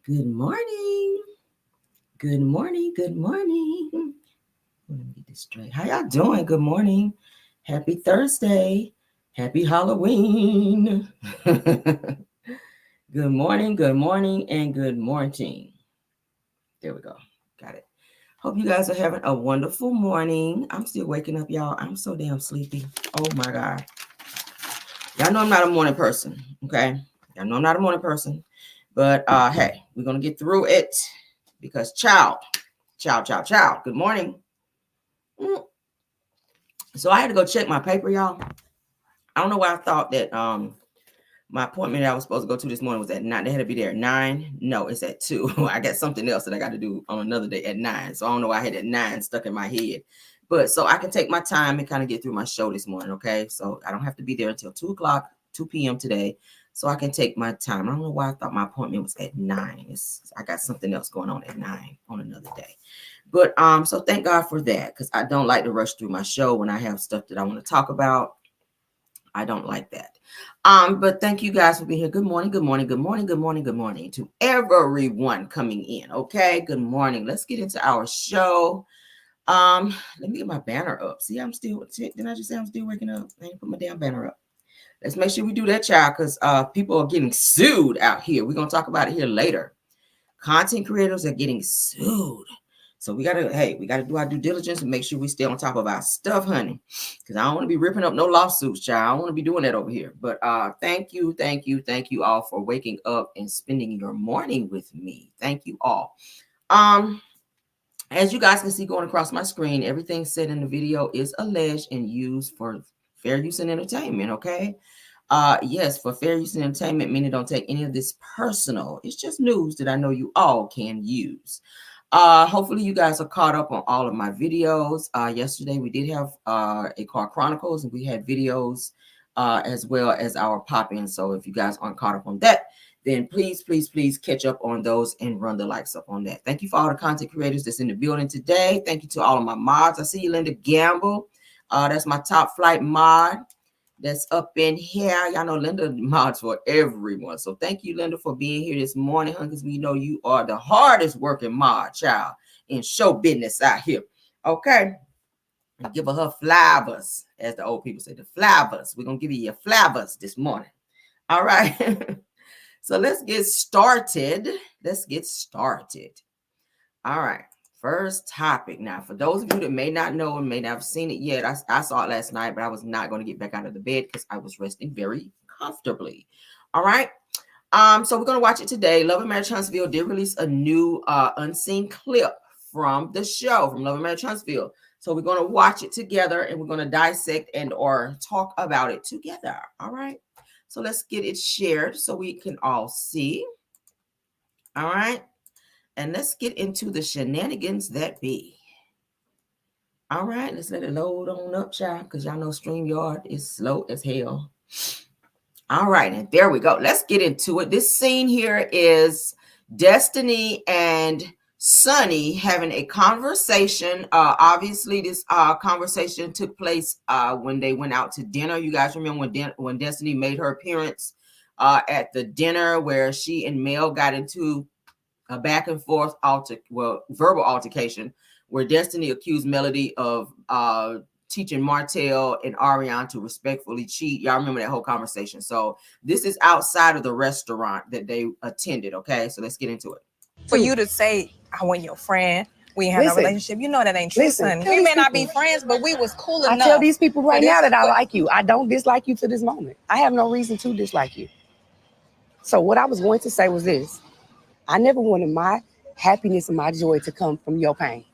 Good morning. Good morning. Good morning. Let me get this straight. How y'all doing? Good morning. Happy Thursday. Happy Halloween. Good morning. Good morning. And good morning. There we go. Got it. Hope you guys are having a wonderful morning. I'm still waking up, y'all. I'm so damn sleepy. Oh my God. Y'all know I'm not a morning person. Okay. Y'all know I'm not a morning person. But hey, we're gonna get through it because child. Good morning. So I had to go check my paper, y'all. I don't know why I thought that my appointment that I was supposed to go to this morning was at 9. They had to be there at 9. No, it's at 2. I got something else that I got to do on another day at 9. So I don't know why I had that 9 stuck in my head. But so I can take my time and kind of get through my show this morning, okay? So I don't have to be there until 2 p.m. today. So I can take my time. I don't know why I thought my appointment was at 9. I got something else going on at 9 on another day. But so thank God for that, because I don't like to rush through my show when I have stuff that I want to talk about. I don't like that. But thank you guys for being here. Good morning, good morning, good morning, good morning, good morning to everyone coming in. Okay, good morning. Let's get into our show. Let me get my banner up. See, I'm still, didn't I just say I'm still waking up? I didn't put my damn banner up. Let's make sure we do that, child, because people are getting sued out here. We're going to talk about it here later. Content creators are getting sued. So we got to do our due diligence and make sure we stay on top of our stuff, honey, because I don't want to be ripping up no lawsuits, child. I don't want to be doing that over here. But thank you all for waking up and spending your morning with me. Thank you all. As you guys can see going across my screen, everything said in the video is alleged and used for fair use and entertainment, okay? Yes, for fair use and entertainment, meaning don't take any of this personal. It's just news that I know you all can use. Hopefully you guys are caught up on all of my videos. Yesterday we did have a Car Chronicles, and we had videos as well as our pop-in. So if you guys aren't caught up on that, then please catch up on those and run the likes up on that. Thank you for all the content creators that's in the building today. Thank you to all of my mods. I see you, Linda Gamble. That's my top flight mod that's up in here. Y'all know Linda mods for everyone. So thank you, Linda, for being here this morning, huh? Because we know you are the hardest working mod, child, in show business out here. Okay. Give her flowers, as the old people say, the flowers. We're going to give you your flowers this morning. All right. So let's get started. All right. First topic. Now, for those of you that may not know and may not have seen it yet, I saw it last night, but I was not going to get back out of the bed because I was resting very comfortably. All right. So we're going to watch it today. Love and Marriage Huntsville did release a new unseen clip from the show, from Love and Marriage Huntsville. So we're going to watch it together and we're going to dissect and or talk about it together. All right. So let's get it shared so we can all see. All right. And let's get into the shenanigans that be. All right, let's let it load on up, child, because y'all know StreamYard is slow as hell. All right, and there we go. Let's get into it. This scene here is Destiny and Sunni having a conversation. Obviously, this conversation took place when they went out to dinner. You guys remember when Destiny made her appearance at the dinner where she and Mel got into a back and forth verbal altercation where Destiny accused Melody of teaching Martell and Arionne to respectfully cheat. Y'all remember that whole conversation. So this is outside of the restaurant that they attended. Okay, so let's get into it. For you to say, I want your friend, we ain't have no relationship, you know that ain't true, son. We may not be friends, but we was cool enough. I tell these people right now that I like you. I don't dislike you to this moment. I have no reason to dislike you. So what I was going to say was this. I never wanted my happiness and my joy to come from your pain.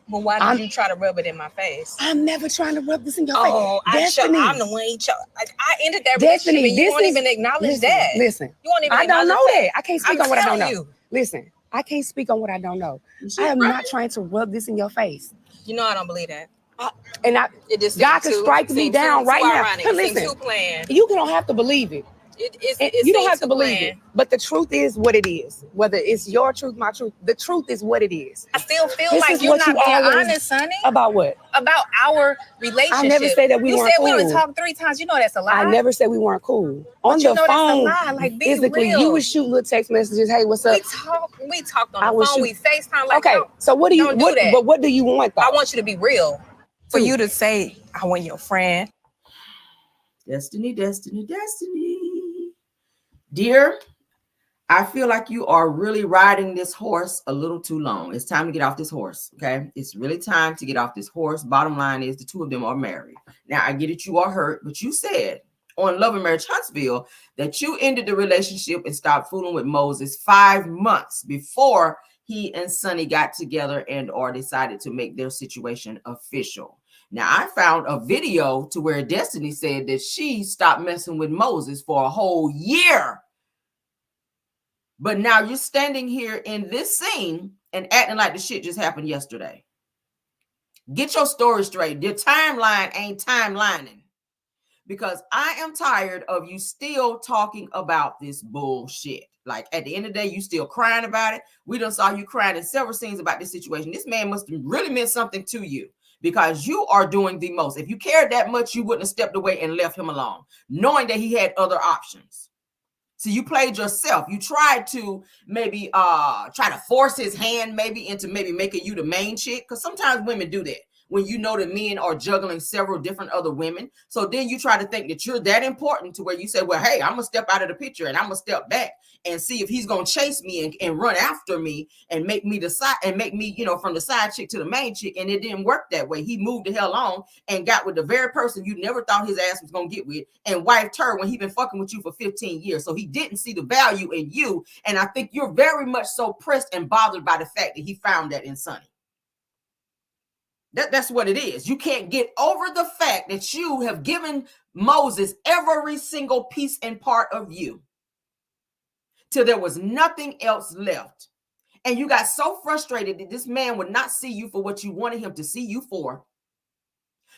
But why did you try to rub it in my face? I'm never trying to rub this in your face. Oh, I'm the one he chose. I ended that relationship and you won't even acknowledge that. Listen, you won't even I don't know that. I can't speak on what I don't know. You. Listen, I can't speak on what I don't know. I am not trying to rub this in your face. You know I don't believe that. God can strike me down right now. Listen, you don't have to believe it. You don't have to believe it, but the truth is what it is. Whether it's your truth, my truth, the truth is what it is. I still feel like you're not being honest, Sunni. About what? About our relationship. I never said that we weren't cool. You said we only talked 3 times. You know that's a lie. I never said we weren't cool. On the phone, like, physically, you would shoot little text messages. Hey, what's up? We talked on the phone. We FaceTime. Like, okay, so what do you do? But what do you want, though? I want you to be real. For you to say, I want your friend. Destiny, destiny, destiny. Dear, I feel like you are really riding this horse a little too long. It's time to get off this horse, okay? It's really time to get off this horse. Bottom line is the two of them are married. Now, I get it, you are hurt, but you said on Love and Marriage Huntsville that you ended the relationship and stopped fooling with Moses 5 months before he and Sunni got together and or decided to make their situation official. Now, I found a video to where Destiny said that she stopped messing with Moses for a whole year. But now you're standing here in this scene and acting like the shit just happened yesterday. Get your story straight. Your timeline ain't timelining. Because I am tired of you still talking about this bullshit. Like, at the end of the day, you still crying about it. We done saw you crying in several scenes about this situation. This man must have really meant something to you. Because you are doing the most. If you cared that much, you wouldn't have stepped away and left him alone, knowing that he had other options. So you played yourself. You tried to maybe try to force his hand maybe into maybe making you the main chick. Because sometimes women do that when you know that men are juggling several different other women. So then you try to think that you're that important to where you say, well, hey, I'm going to step out of the picture and I'm going to step back and see if he's going to chase me and run after me and make me decide and make me, you know, from the side chick to the main chick. And it didn't work that way. He moved the hell on and got with the very person you never thought his ass was going to get with and wifed her when he been fucking with you for 15 years. So he didn't see the value in you. And I think you're very much so pressed and bothered by the fact that he found that in Sunni. That's what it is. You can't get over the fact that you have given Moses every single piece and part of you till there was nothing else left. And you got so frustrated that this man would not see you for what you wanted him to see you for.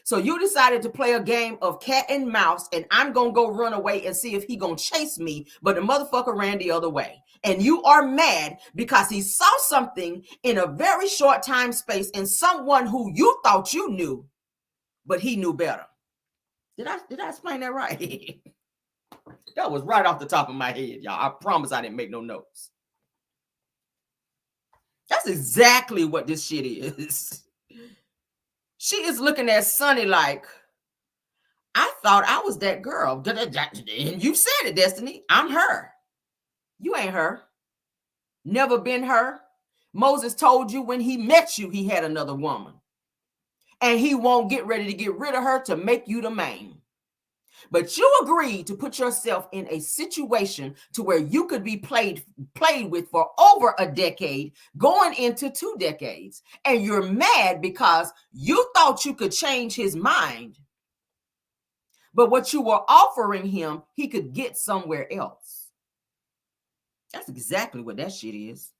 So you decided to play a game of cat and mouse, and I'm going to go run away and see if he going to chase me. But the motherfucker ran the other way. And you are mad because he saw something in a very short time space in someone who you thought you knew, but he knew better. Did I explain that right? That was right off the top of my head, y'all. I promise I didn't make no notes. That's exactly what this shit is. She is looking at Sunni like, I thought I was that girl. And you said it, Destiny. I'm her. You ain't her. Never been her. Moses told you when he met you, he had another woman. And he won't get ready to get rid of her to make you the main. But you agreed to put yourself in a situation to where you could be played with for over a decade, going into 2 decades. And you're mad because you thought you could change his mind. But what you were offering him, he could get somewhere else. That's exactly what that shit is.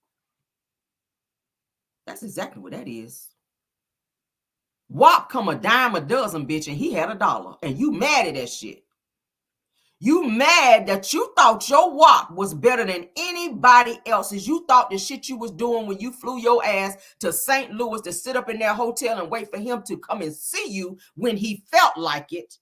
That's exactly what that is. WAP come a dime a dozen, bitch, and he had $1. And you mad at that shit. You mad that you thought your WAP was better than anybody else's. You thought the shit you was doing when you flew your ass to St. Louis to sit up in that hotel and wait for him to come and see you when he felt like it,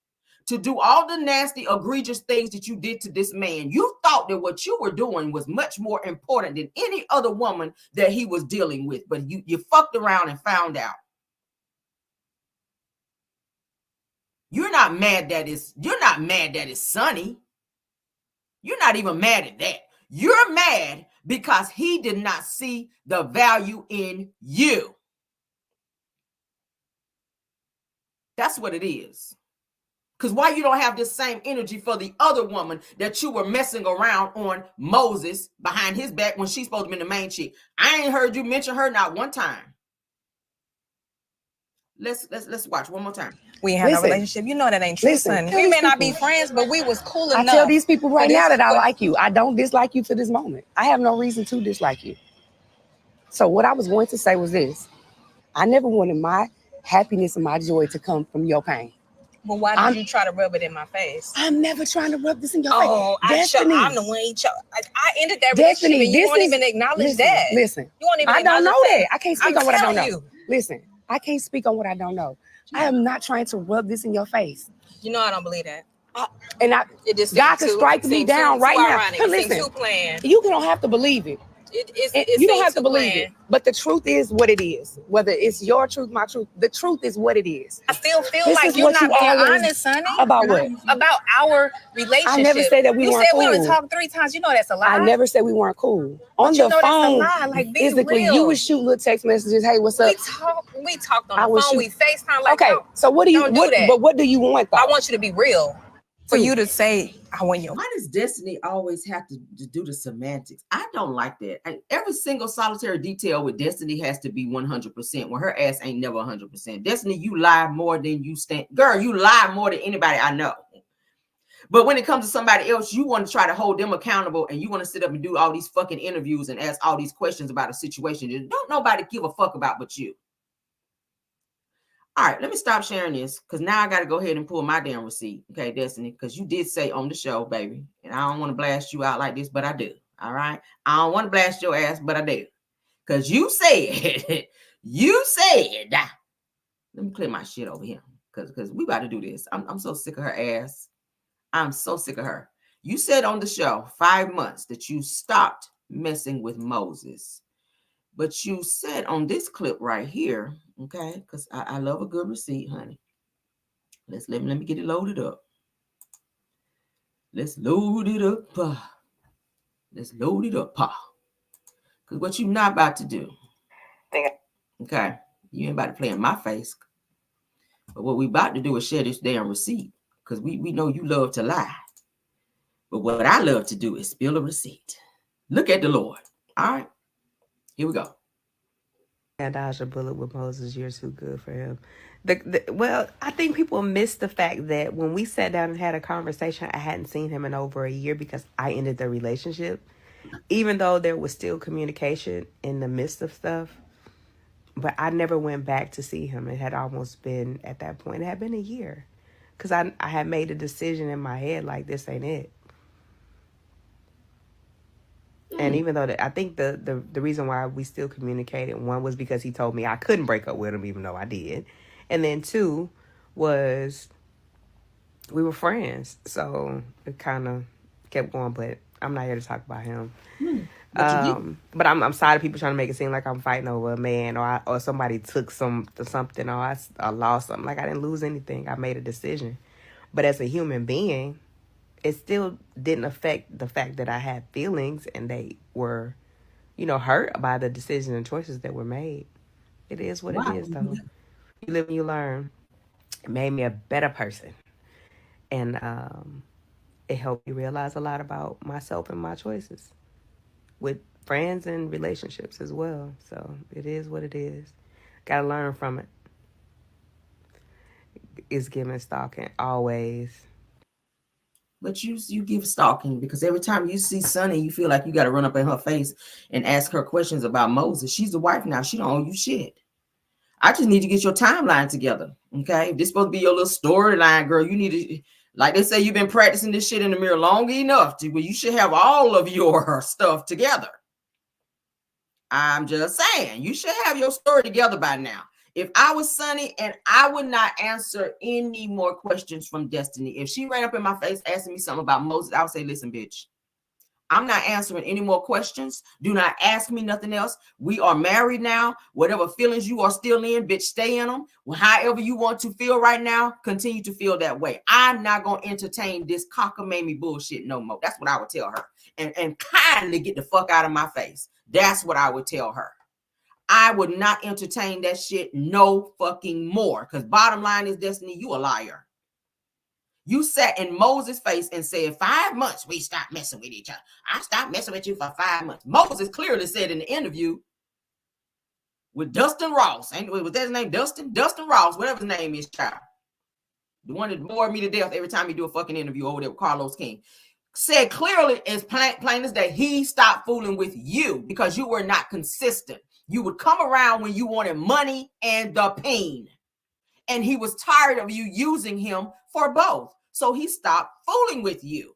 to do all the nasty, egregious things that you did to this man. You thought that what you were doing was much more important than any other woman that he was dealing with. But you fucked around and found out. You're not mad that it's Sunni. You're not even mad at that. You're mad because he did not see the value in you. That's what it is. Because why you don't have this same energy for the other woman that you were messing around on Moses behind his back when she's supposed to be the main chick? I ain't heard you mention her not one time. Let's watch one more time. We had a relationship. You know that ain't true, Sunni. We may not be friends, but we was cool enough. I tell these people right now that I like you. I don't dislike you to this moment. I have no reason to dislike you. So what I was going to say was this. I never wanted my happiness and my joy to come from your pain. Well, why did you try to rub it in my face? I'm never trying to rub this in your face. Oh, Destiny. I'm the one I ended that Destiny, relationship and you won't even acknowledge that. Listen, you won't even I don't know that. I can't speak on what I don't know. You. Listen, I can't speak on what I don't know. I am not trying to rub this in your face. You know I don't believe that. God can strike me down right now. Listen, you don't have to believe it. You don't have to believe it. But the truth is what it is. Whether it's your truth, my truth, the truth is what it is. I still feel like you're not being honest, Sunni. About what? About our relationship. I never said that we weren't cool. You said we only talked 3 times. You know that's a lie. I never said we weren't cool. On the phone, like, physically, you would shoot little text messages. Hey, what's up? We talked on the phone. We FaceTime. Like, okay, so what do you want? But what do you want, though? I want you to be real. For you to say, I want you. Why does Destiny always have to do the semantics? I don't like that. Every single solitary detail with Destiny has to be 100%. When her ass ain't never 100%. Destiny, you lie more than you stand. Girl, you lie more than anybody I know. But when it comes to somebody else, you want to try to hold them accountable and you want to sit up and do all these fucking interviews and ask all these questions about a situation that don't nobody give a fuck about but you. All right, let me stop sharing this because now I got to go ahead and pull my damn receipt. Okay, Destiny, because you did say on the show, baby, and I don't want to blast you out like this, but I do. All right. I don't want to blast your ass, but I do. Because you said, let me clear my shit over here because we about to do this. I'm so sick of her ass. I'm so sick of her. You said on the show 5 months that you stopped messing with Moses. But you said on this clip right here, okay, because I love a good receipt, honey. Let me get it loaded up. Let's load it up. Let's load it up. Because what you're not about to do, okay, you ain't about to play in my face. But what we about to do is share this damn receipt because we know you love to lie. But what I love to do is spill a receipt. Look at the Lord. All right, here we go. I dodged a bullet with Moses. You're too good for him. Well, I think people miss the fact that when we sat down and had a conversation, I hadn't seen him in over a year because I ended the relationship, even though there was still communication in the midst of stuff. But I never went back to see him. It had almost been, at that point, it had been a year. Because I had made a decision in my head like, this ain't it. And even though I think the reason why we still communicated, one was because he told me I couldn't break up with him, even though I did. And then 2 was we were friends. So it kind of kept going, but I'm not here to talk about him. But I'm tired of people trying to make it seem like I'm fighting over a man or somebody took something or I lost something. Like I didn't lose anything. I made a decision. But as a human being, it still didn't affect the fact that I had feelings and they were, hurt by the decisions and choices that were made. It is what it is, though. You live and you learn. It made me a better person. And it helped me realize a lot about myself and my choices with friends and relationships as well. So it is what it is. Got to learn from it. It's giving stalking always. But you give stalking because every time you see Sunni, you feel like you got to run up in her face and ask her questions about Moses. She's the wife now. She don't owe you shit. I just need to get your timeline together, okay? If this supposed to be your little storyline, girl, you need to, like they say, you've been practicing this shit in the mirror long enough to where you should have all of your stuff together. I'm just saying, you should have your story together by now. If I was Sunni and I would not answer any more questions from Destiny, if she ran up in my face asking me something about Moses, I would say, listen, bitch, I'm not answering any more questions. Do not ask me nothing else. We are married now. Whatever feelings you are still in, bitch, stay in them. Well, however you want to feel right now, continue to feel that way. I'm not going to entertain this cockamamie bullshit no more. That's what I would tell her. And kindly get the fuck out of my face. That's what I would tell her. I would not entertain that shit no fucking more. Because bottom line is, Destiny, you a liar. You sat in Moses' face and said, 5 months we stopped messing with each other. I stopped messing with you for 5 months. Moses clearly said in the interview with Dustin Ross. Was that his name? Dustin Ross, whatever his name is, child. The one that bored me to death every time he do a fucking interview over there with Carlos King. Said clearly as plain as day, he stopped fooling with you because you were not consistent. You would come around when you wanted money and the pain. And he was tired of you using him for both. So he stopped fooling with you.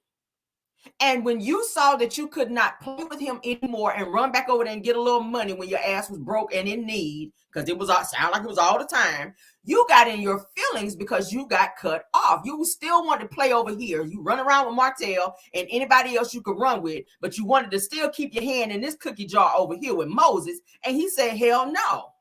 And when you saw that you could not play with him anymore and run back over there and get a little money when your ass was broke and in need, because it was sound like it was all the time, you got in your feelings because you got cut off. You still wanted to play over here. You run around with Martell and anybody else you could run with, but you wanted to still keep your hand in this cookie jar over here with Moses. And he said, hell no.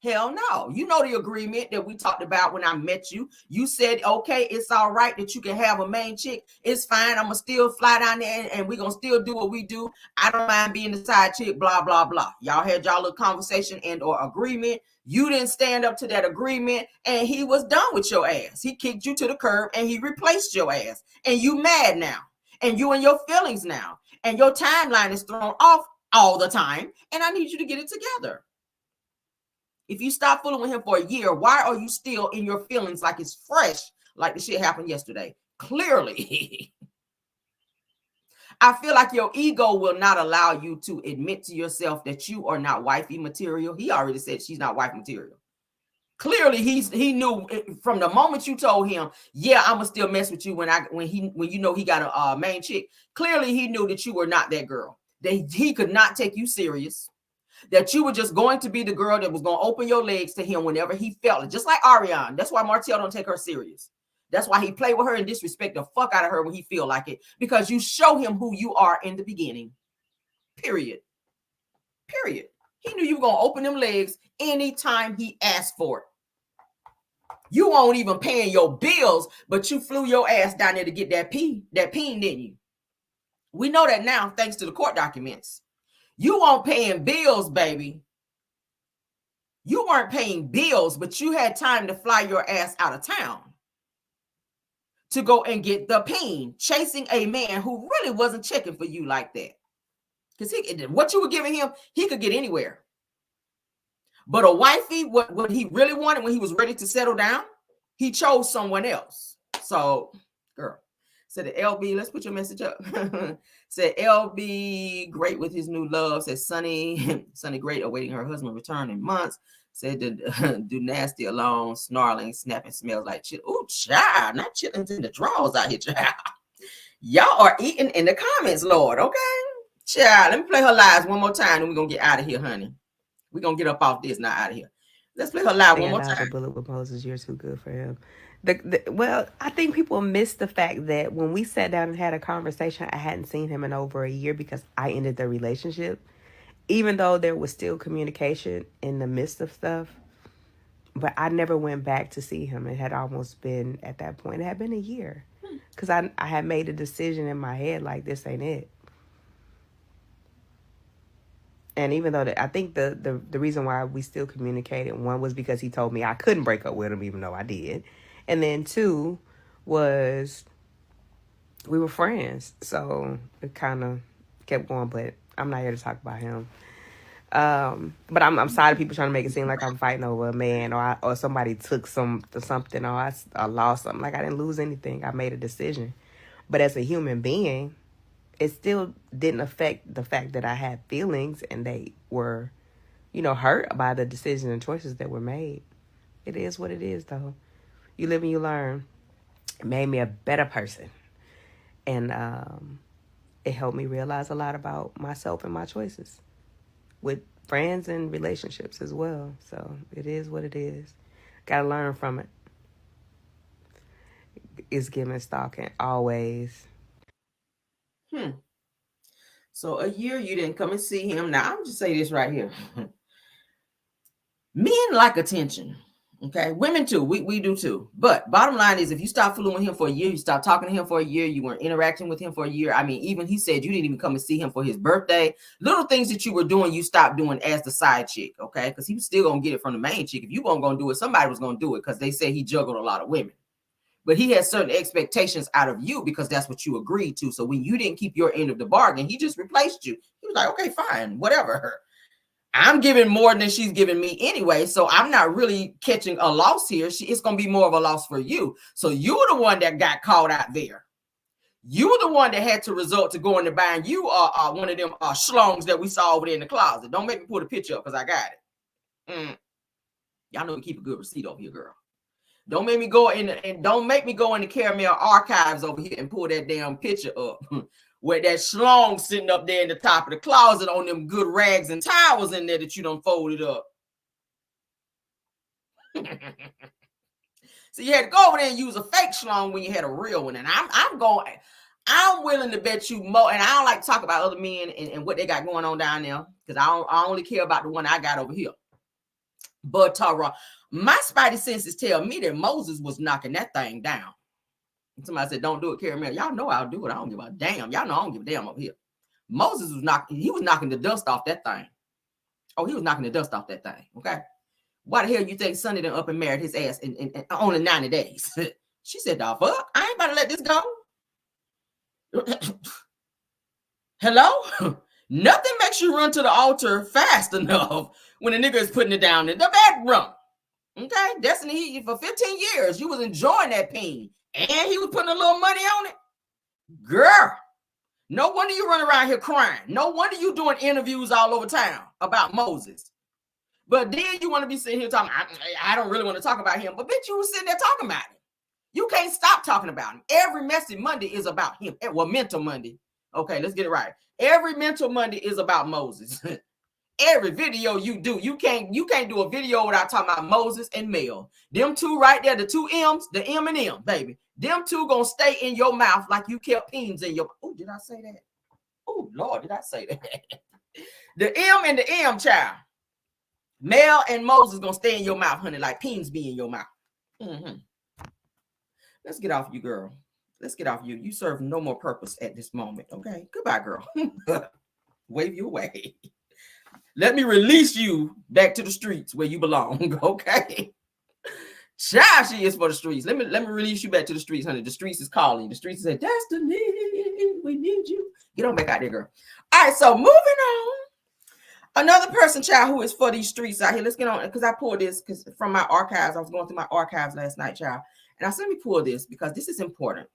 Hell no. You know the agreement that we talked about when I met you. You said, okay, it's all right that you can have a main chick. It's fine. I'm going to still fly down there and we're going to still do what we do. I don't mind being the side chick, blah, blah, blah. Y'all had y'all little conversation and or agreement. You didn't stand up to that agreement and he was done with your ass. He kicked you to the curb and he replaced your ass. And you mad now. And you in your feelings now. And your timeline is thrown off all the time. And I need you to get it together. If you stop fooling with him for a year, why are you still in your feelings like it's fresh, like the shit happened yesterday? Clearly. I feel like your ego will not allow you to admit to yourself that you are not wifey material. He already said she's not wife material. Clearly, he knew from the moment you told him, yeah, I'm gonna still mess with you when you know he got a main chick. Clearly, he knew that you were not that girl. That he could not take you serious. That you were just going to be the girl that was going to open your legs to him whenever he felt it. Just like Arionne. That's why Martell don't take her serious. That's why he played with her and disrespect the fuck out of her when he feel like it. Because you show him who you are in the beginning. Period. Period. He knew you were going to open them legs anytime he asked for it. You won't even paying your bills, but you flew your ass down there to get that peen, didn't you? We know that now thanks to the court documents. You weren't paying bills, baby. You weren't paying bills, but you had time to fly your ass out of town to go and get the peen, chasing a man who really wasn't checking for you like that. Because what you were giving him, he could get anywhere. But a wifey, what he really wanted when he was ready to settle down, he chose someone else. So, girl. Said the LB, let's put your message up. Said LB, great with his new love. Said Sunni great, awaiting her husband return in months. Said do nasty alone, snarling, snapping, smells like chill. Ooh, child, not chillins in the drawers out here, child. Y'all are eating in the comments, Lord, okay? Child, let me play her lives one more time and we're going to get out of here, honey. We're going to get up off this now out of here. Let's play her live one more time. Bullet with Moses, you're too good for him. Well, I think people miss the fact that when we sat down and had a conversation, I hadn't seen him in over a year because I ended the relationship, even though there was still communication in the midst of stuff. But I never went back to see him. It had almost been, at that point, it had been a year. Because I had made a decision in my head like, this ain't it. And even though I think the reason why we still communicated, one was because he told me I couldn't break up with him, even though I did. And then two was we were friends. So it kind of kept going, but I'm not here to talk about him. But I'm tired of people trying to make it seem like I'm fighting over a man or somebody took something or I lost something. Like I didn't lose anything. I made a decision. But as a human being, it still didn't affect the fact that I had feelings and they were, hurt by the decisions and choices that were made. It is what it is, though. You live and you learn. It made me a better person. And it helped me realize a lot about myself and my choices with friends and relationships as well. So it is what it is. Got to learn from it. It's giving stalking always. So a year you didn't come and see him. Now I'm just say this right here. Men like attention. Okay, women too. We do too. But bottom line is, if you stop fooling with him for a year, you stop talking to him for a year, you weren't interacting with him for a year. I mean, even he said you didn't even come and see him for his birthday. Little things that you were doing, you stopped doing as the side chick. Okay, because he was still gonna get it from the main chick. If you weren't gonna do it, somebody was gonna do it because they say he juggled a lot of women. But he has certain expectations out of you because that's what you agreed to. So when you didn't keep your end of the bargain, he just replaced you. He was like, okay, fine, whatever. I'm giving more than she's giving me anyway, so I'm not really catching a loss here. It's going to be more of a loss for you. So you're the one that got caught out there. You're the one that had to resort to going to buying you one of them schlongs that we saw over there in the closet. Don't make me pull the picture up because I got it. Y'all know we keep a good receipt over here, girl. Don't make me go in and don't make me go in the Caramel archives over here and pull that damn picture up where that schlong sitting up there in the top of the closet on them good rags and towels in there that you done folded up. So you had to go over there and use a fake schlong when you had a real one. And I'm willing to bet you more. And I don't like to talk about other men and what they got going on down there because I only care about the one I got over here. But Tara, my spidey senses tell me that Moses was knocking that thing down. Somebody said, don't do it, Caramel. Y'all know I'll do it. I don't give a damn. Y'all know I don't give a damn over here. Moses was knocking the dust off that thing. Oh, he was knocking the dust off that thing. Okay. Why the hell you think Sunni done up and married his ass in only 90 days? She said, the fuck? I ain't about to let this go. Hello? Nothing makes you run to the altar fast enough when a nigga is putting it down in the bedroom. Okay? Destiny, for 15 years, you was enjoying that pain. And he was putting a little money on it. Girl, no wonder you run around here crying. No wonder you doing interviews all over town about Moses. But then you want to be sitting here talking, I don't really want to talk about him. But bitch, you were sitting there talking about him. You can't stop talking about him. Every Messy Monday is about him. Well, Mental Monday. Okay, let's get it right. Every Mental Monday is about Moses. Every video you do, you can't do a video without talking about Moses and Mel. Them two right there, the two M's, the M and M, baby. Them two gonna stay in your mouth like you kept peens in your. Oh, did I say that? Oh, Lord, did I say that? The M and the M, child. Mel and Moses gonna stay in your mouth, honey, like peens be in your mouth. Mm-hmm. Let's get off you, girl. Let's get off you. You serve no more purpose at this moment. Okay. Goodbye, girl. Wave you away. Let me release you back to the streets where you belong. Okay. Child, she is for the streets. Let me release you back to the streets, honey. The streets is calling. The streets say, Destiny, we need you. Get on back out there, girl. All right, so moving on. Another person, child, who is for these streets out here. Let's get on, because I pulled this because from my archives. I was going through my archives last night, child. And I said, let me pull this because this is important.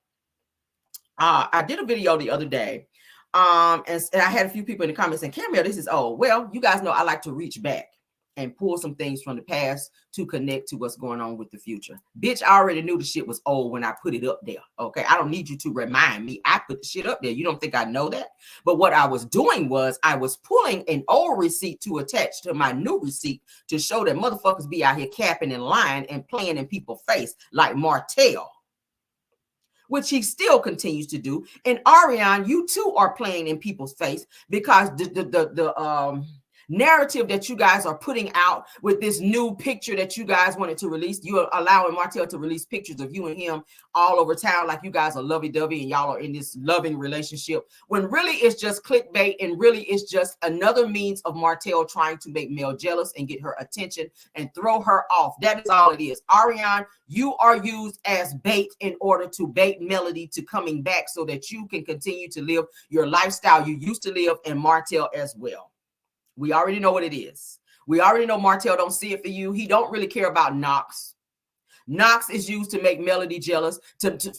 I did a video the other day. And I had a few people in the comments saying, Caramel, this is old. Well, you guys know I like to reach back and pull some things from the past to connect to what's going on with the future. Bitch, I already knew the shit was old when I put it up there. Okay, I don't need you to remind me. I put the shit up there. You don't think I know that? But what I was doing was I was pulling an old receipt to attach to my new receipt to show that motherfuckers be out here capping and lying and playing in people's face like Martell, which he still continues to do. And Arionne, you too are playing in people's face because the narrative that you guys are putting out with this new picture that you guys wanted to release, you are allowing Martell to release pictures of you and him all over town like you guys are lovey-dovey and y'all are in this loving relationship, when really it's just clickbait and really it's just another means of Martell trying to make Mel jealous and get her attention and throw her off. That is all it is. Arionne, you are used as bait in order to bait Melody to coming back so that you can continue to live your lifestyle you used to live, and Martell as well. We already know what it is. We already know Martell don't see it for you. He don't really care about Knox. Knox is used to make Melody jealous,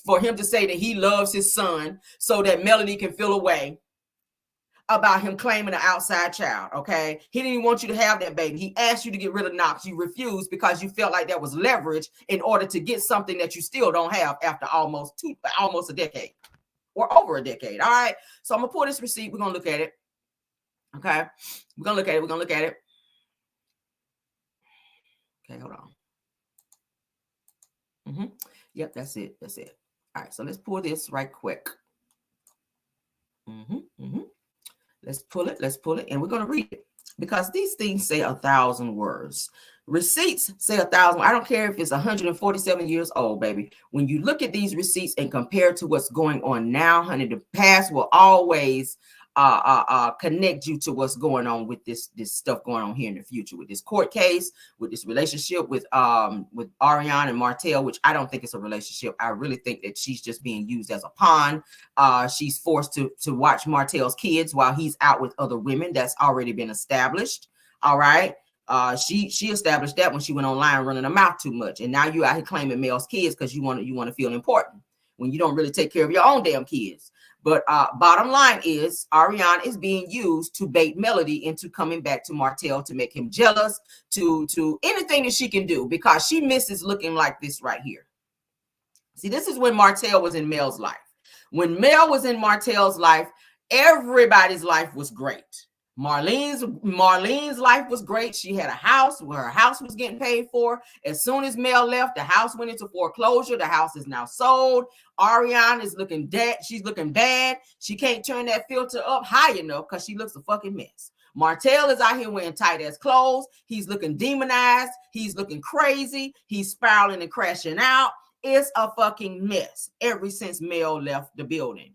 for him to say that he loves his son so that Melody can feel a way about him claiming an outside child, okay? He didn't even want you to have that baby. He asked you to get rid of Knox. You refused because you felt like that was leverage in order to get something that you still don't have after almost a decade or over a decade, all right? So I'm going to pull this receipt. We're going to look at it. Okay, we're gonna look at it. Okay, hold on. Yep, that's it. All right, so let's pull this right quick. Let's pull it, and we're gonna read it because these things say 1,000 words. Receipts say 1,000. I don't care if it's 147 years old, baby. When you look at these receipts and compare to what's going on now, honey, the past will always connect you to what's going on with this stuff going on here in the future, with this court case, with this relationship with Arionne and Martell, which I don't think it's a relationship. I really think that she's just being used as a pawn. She's forced to watch Martell's kids while he's out with other women. That's already been established. All right. She established that when she went online running her mouth too much, and now you out here claiming Mel's kids because you want to feel important. when you don't really take care of your own damn kids. But bottom line is, Arionne is being used to bait Melody into coming back to Martell to make him jealous, to anything that she can do, because she misses looking like this right here. See, this is when Martell was in Mel's life. When Mel was in Martell's life, everybody's life was great. Marlene's life was great. She had a house where her house was getting paid for. As soon as Mel left, the house went into foreclosure. The house is now sold. Arionne is looking dead. She's looking bad. She can't turn that filter up high enough because she looks a fucking mess. Martell is out here wearing tight ass clothes. He's looking demonized. He's looking crazy. He's spiraling and crashing out. It's a fucking mess ever since Mel left the building.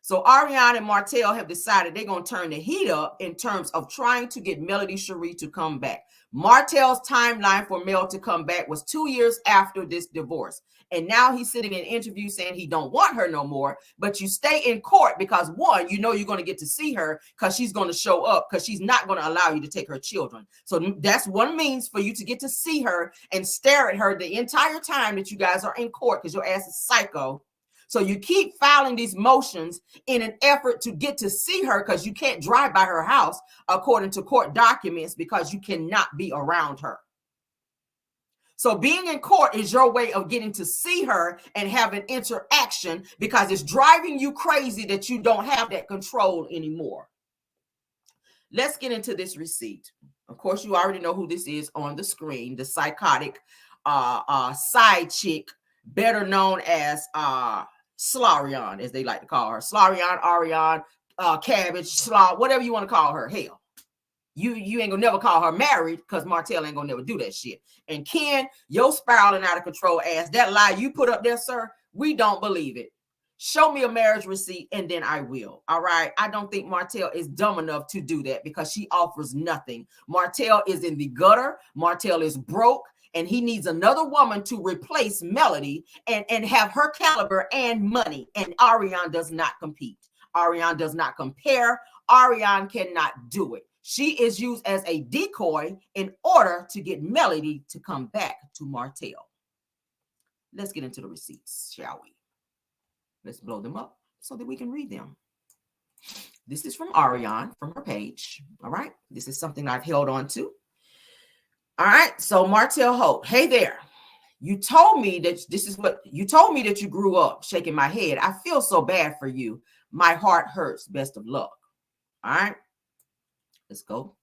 So Arionne and Martell have decided they're going to turn the heat up in terms of trying to get Melody Cherie to come back. Martell's timeline for Mel to come back was 2 years after this divorce. And now he's sitting in an interview saying he don't want her no more, but you stay in court because, one, you know you're going to get to see her because she's going to show up, because she's not going to allow you to take her children. So that's one means for you to get to see her and stare at her the entire time that you guys are in court, because your ass is psycho. So you keep filing these motions in an effort to get to see her, because you can't drive by her house according to court documents because you cannot be around her. So being in court is your way of getting to see her and have an interaction, because it's driving you crazy that you don't have that control anymore. Let's get into this receipt. Of course, you already know who this is on the screen, the psychotic side chick, better known as Slarion, as they like to call her. Slarion, Arionne, Cabbage, Slaw, whatever you want to call her. Hell, you ain't gonna never call her married, because Martell ain't gonna never do that shit. And Ken, your spiraling out of control ass, that lie you put up there, sir, we don't believe it. Show me a marriage receipt and then I will. All right. I don't think Martell is dumb enough to do that, because she offers nothing. Martell is in the gutter. Martell is broke. And he needs another woman to replace Melody and have her caliber and money. And Arionne does not compete. Arionne does not compare. Arionne cannot do it. She is used as a decoy in order to get Melody to come back to Martell. Let's get into the receipts, shall we? Let's blow them up so that we can read them. This is from Arionne, from her page. All right. This is something I've held on to. All right, so Martell Holt, hey there. You told me that you grew up, shaking my head. I feel so bad for you. My heart hurts. Best of luck. All right, let's go.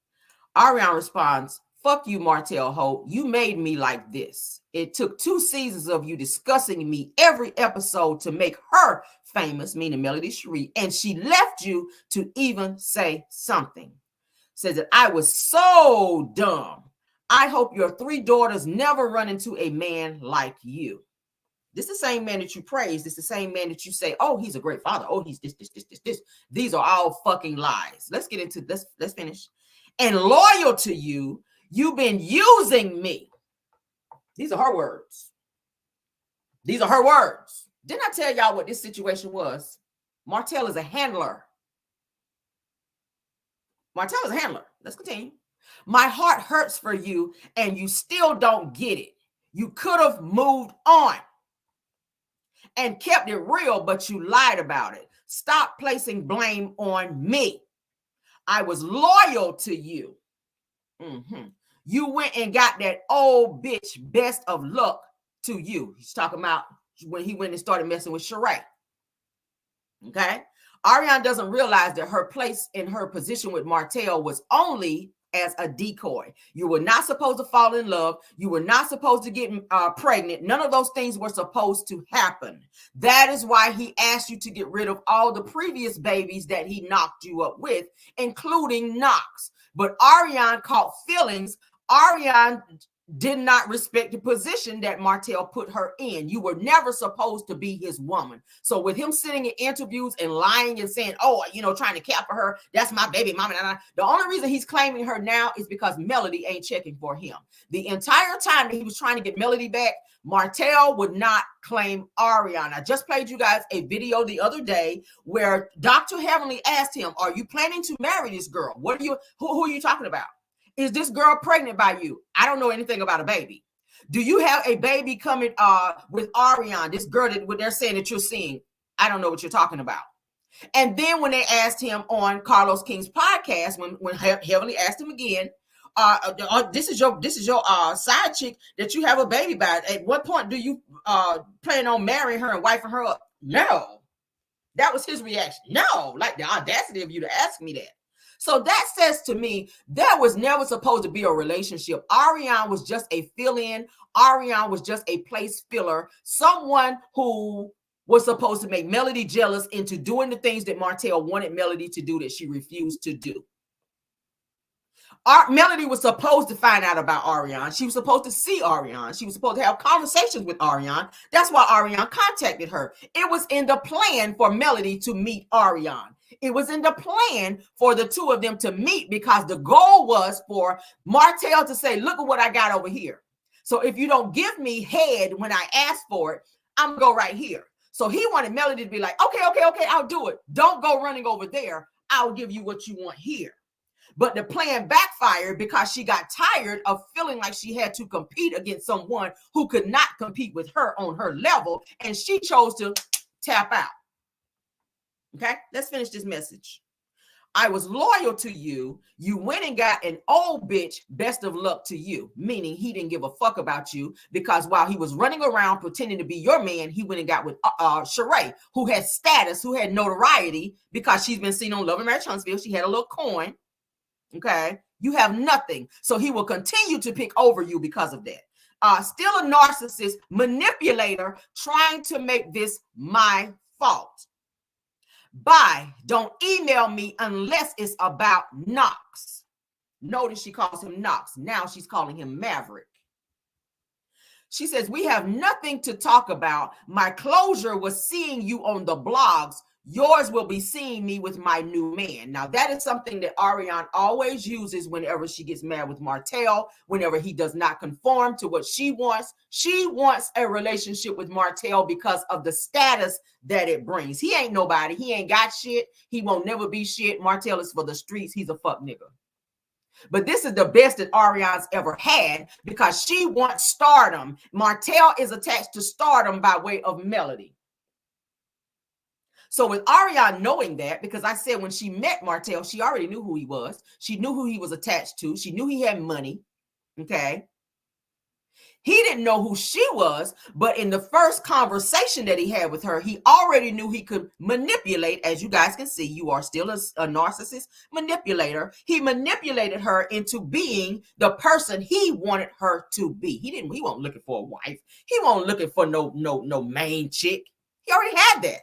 Arionne responds, fuck you, Martell Holt. You made me like this. It took 2 seasons of you discussing me every episode to make her famous, meaning Melody Cherie, and she left you to even say something. Says that I was so dumb. I hope your 3 daughters never run into a man like you. This is the same man that you praise. This is the same man that you say, oh, he's a great father. Oh, he's this. These are all fucking lies. Let's get into this. Let's finish. And loyal to you, you've been using me. These are her words. These are her words. Didn't I tell y'all what this situation was? Martell is a handler. Martell is a handler. Let's continue. My heart hurts for you, and you still don't get it. You could have moved on and kept it real, but you lied about it. Stop placing blame on me. I was loyal to you. You went and got that old bitch, best of luck to you. He's talking about when he went and started messing with Cherie. Okay? Arionne doesn't realize that her place in her position with Martell was only as a decoy. You were not supposed to fall in love. You were not supposed to get pregnant. None of those things were supposed to happen. That is why he asked you to get rid of all the previous babies that he knocked you up with, including Knox. But Arionne caught feelings. Arionne did not respect the position that Martell put her in. You were never supposed to be his woman. So with him sitting in interviews and lying and saying, oh, trying to cap for her, that's my baby mama. The only reason he's claiming her now is because Melody ain't checking for him. The entire time that he was trying to get Melody back, Martell would not claim Arionne. I just played you guys a video the other day where Dr. Heavenly asked him, are you planning to marry this girl? Who are you talking about? Is this girl pregnant by you? I don't know anything about a baby. Do you have a baby coming with Arionne, this girl that they're saying that you're seeing? I don't know what you're talking about. And then when they asked him on Carlos King's podcast, when Heavenly asked him again, this is your side chick that you have a baby by. At what point do you plan on marrying her and wifing her up? No. That was his reaction. No, like the audacity of you to ask me that. So that says to me, there was never supposed to be a relationship. Arionne was just a fill-in. Arionne was just a place filler. Someone who was supposed to make Melody jealous into doing the things that Martell wanted Melody to do that she refused to do. Melody was supposed to find out about Arionne. She was supposed to see Arionne. She was supposed to have conversations with Arionne. That's why Arionne contacted her. It was in the plan for Melody to meet Arionne. It was in the plan for the two of them to meet because the goal was for Martell to say, look at what I got over here. So if you don't give me head when I ask for it, I'm going to go right here. So he wanted Melody to be like, okay, I'll do it. Don't go running over there. I'll give you what you want here. But the plan backfired because she got tired of feeling like she had to compete against someone who could not compete with her on her level. And she chose to tap out. Okay, let's finish this message. I was loyal to you. You went and got an old bitch. Best of luck to you. Meaning he didn't give a fuck about you because while he was running around pretending to be your man, he went and got with Sheree, who had status, who had notoriety because she's been seen on Love and Marriage Huntsville. She had a little coin. Okay, you have nothing. So he will continue to pick over you because of that. Still a narcissist, manipulator, trying to make this my fault. Bye. Don't email me unless it's about Knox. Notice she calls him Knox. Now she's calling him Maverick. She says, we have nothing to talk about. My closure was seeing you on the blogs. Yours will be seeing me with my new man. Now, that is something that Arionne always uses whenever she gets mad with Martell, whenever he does not conform to what she wants. She wants a relationship with Martell because of the status that it brings. He ain't nobody. He ain't got shit. He won't never be shit. Martell is for the streets. He's a fuck nigga. But this is the best that Arionne's ever had because she wants stardom. Martell is attached to stardom by way of Melody. So with Arionne knowing that, because I said when she met Martell, she already knew who he was. She knew who he was attached to. She knew he had money. Okay. He didn't know who she was, but in the first conversation that he had with her, he already knew he could manipulate. As you guys can see, you are still a narcissist manipulator. He manipulated her into being the person he wanted her to be. He wasn't looking for a wife. He wasn't looking for no main chick. He already had that.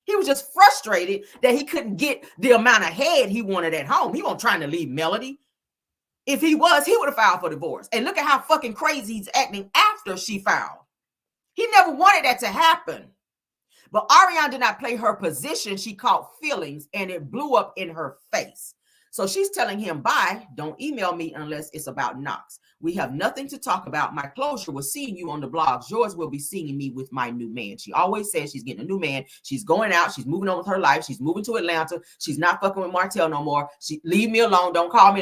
He was just frustrated that he couldn't get the amount of head he wanted at home. He wasn't trying to leave Melody. If he was, he would have filed for divorce. And look at how fucking crazy he's acting after she filed. He never wanted that to happen. But Arionne did not play her position. She caught feelings and it blew up in her face. So she's telling him, bye, don't email me unless it's about Knox. We have nothing to talk about. My closure was seeing you on the blogs. Yours will be seeing me with my new man. She always says she's getting a new man. She's going out. She's moving on with her life. She's moving to Atlanta. She's not fucking with Martell no more. She leave me alone. Don't call me.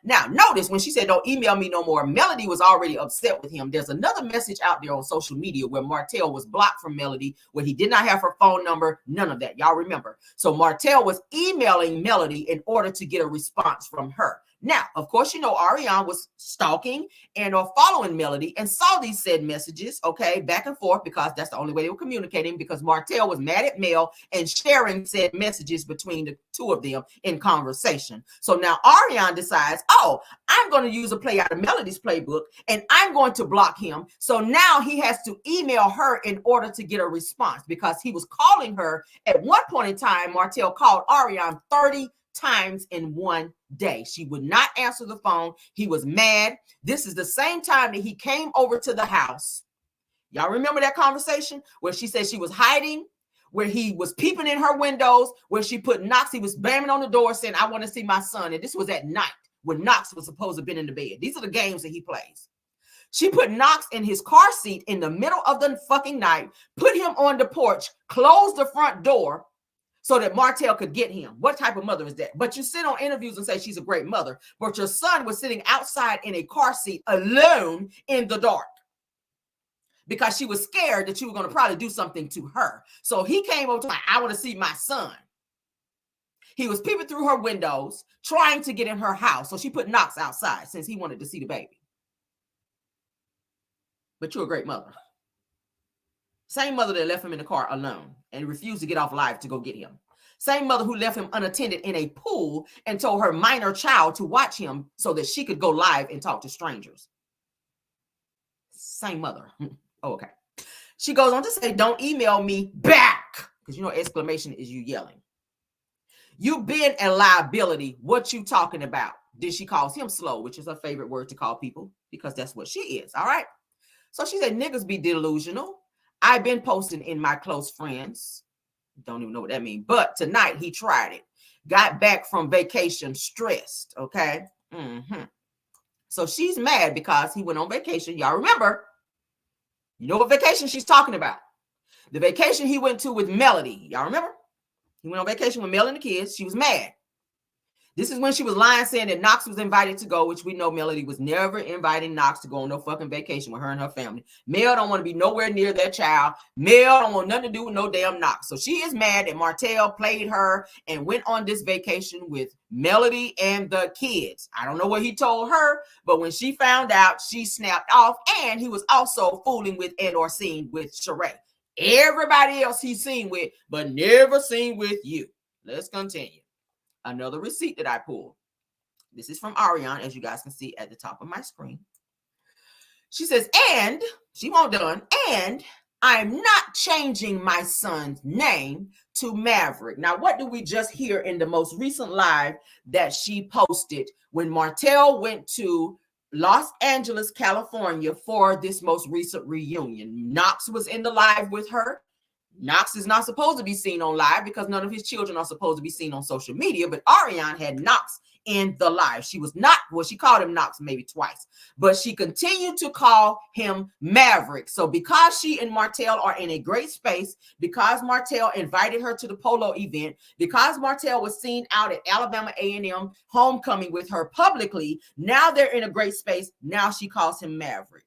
Now, notice when she said don't email me no more, Melody was already upset with him. There's another message out there on social media where Martell was blocked from Melody, where he did not have her phone number. None of that. Y'all remember. So Martell was emailing Melody in order to get a response from her. Now, of course, you know, Arionne was stalking and or following Melody and saw these said messages, okay, back and forth, because that's the only way they were communicating, because Martell was mad at Mel and sharing said messages between the two of them in conversation. So now Arionne decides, oh, I'm going to use a play out of Melody's playbook and I'm going to block him. So now he has to email her in order to get a response, because he was calling her. At one point in time, Martell called Arionne 30 times in one day. She would not answer the phone. He was mad. This is the same time that he came over to the house. Y'all remember that conversation where she said she was hiding, where he was peeping in her windows, where she put Knox, he was banging on the door saying, I want to see my son. And this was at night when Knox was supposed to have been in the bed. These are the games that he plays. She put Knox in his car seat in the middle of the fucking night, put him on the porch, closed the front door, so that Martell could get him. What type of mother is that? But you sit on interviews and say she's a great mother, but your son was sitting outside in a car seat alone in the dark. because she was scared that you were going to probably do something to her. So he came over to her, I want to see my son. He was peeping through her windows, trying to get in her house. So she put Knox outside since he wanted to see the baby. But you're a great mother. Same mother that left him in the car alone and refused to get off live to go get him. Same mother who left him unattended in a pool and told her minor child to watch him so that she could go live and talk to strangers. Same mother. Oh, okay. She goes on to say, don't email me back. Because you know, exclamation is you yelling. You been a liability. What you talking about? Then she calls him slow, which is her favorite word to call people because that's what she is. All right. So she said, niggas be delusional. I've been posting in my close friends. Don't even know what that means. But tonight he tried it. Got back from vacation stressed. Okay. So she's mad because he went on vacation. Y'all remember, you know what vacation she's talking about. The vacation he went to with Melody. Y'all remember? He went on vacation with Mel and the kids. She was mad. This is when she was lying, saying that Knox was invited to go, which we know Melody was never inviting Knox to go on no fucking vacation with her and her family. Mel don't want to be nowhere near that child. Mel don't want nothing to do with no damn Knox. So she is mad that Martell played her and went on this vacation with Melody and the kids. I don't know what he told her, but when she found out, she snapped off. And he was also fooling with and or seen with Sheree. Everybody else he's seen with, but never seen with you. Let's continue. Another receipt that I pulled. This is from Arionne, as you guys can see at the top of my screen. She says, and she won't done, and I'm not changing my son's name to Maverick. Now, what do we just hear in the most recent live that she posted when Martell went to Los Angeles, California for this most recent reunion? Knox was in the live with her. Knox is not supposed to be seen on live because none of his children are supposed to be seen on social media, but Arionne had Knox in the live. She was not, well, she called him Knox maybe twice, but she continued to call him Maverick. So because she and Martell are in a great space, because Martell invited her to the polo event, because Martell was seen out at Alabama A&M homecoming with her publicly, now they're in a great space. Now she calls him Maverick.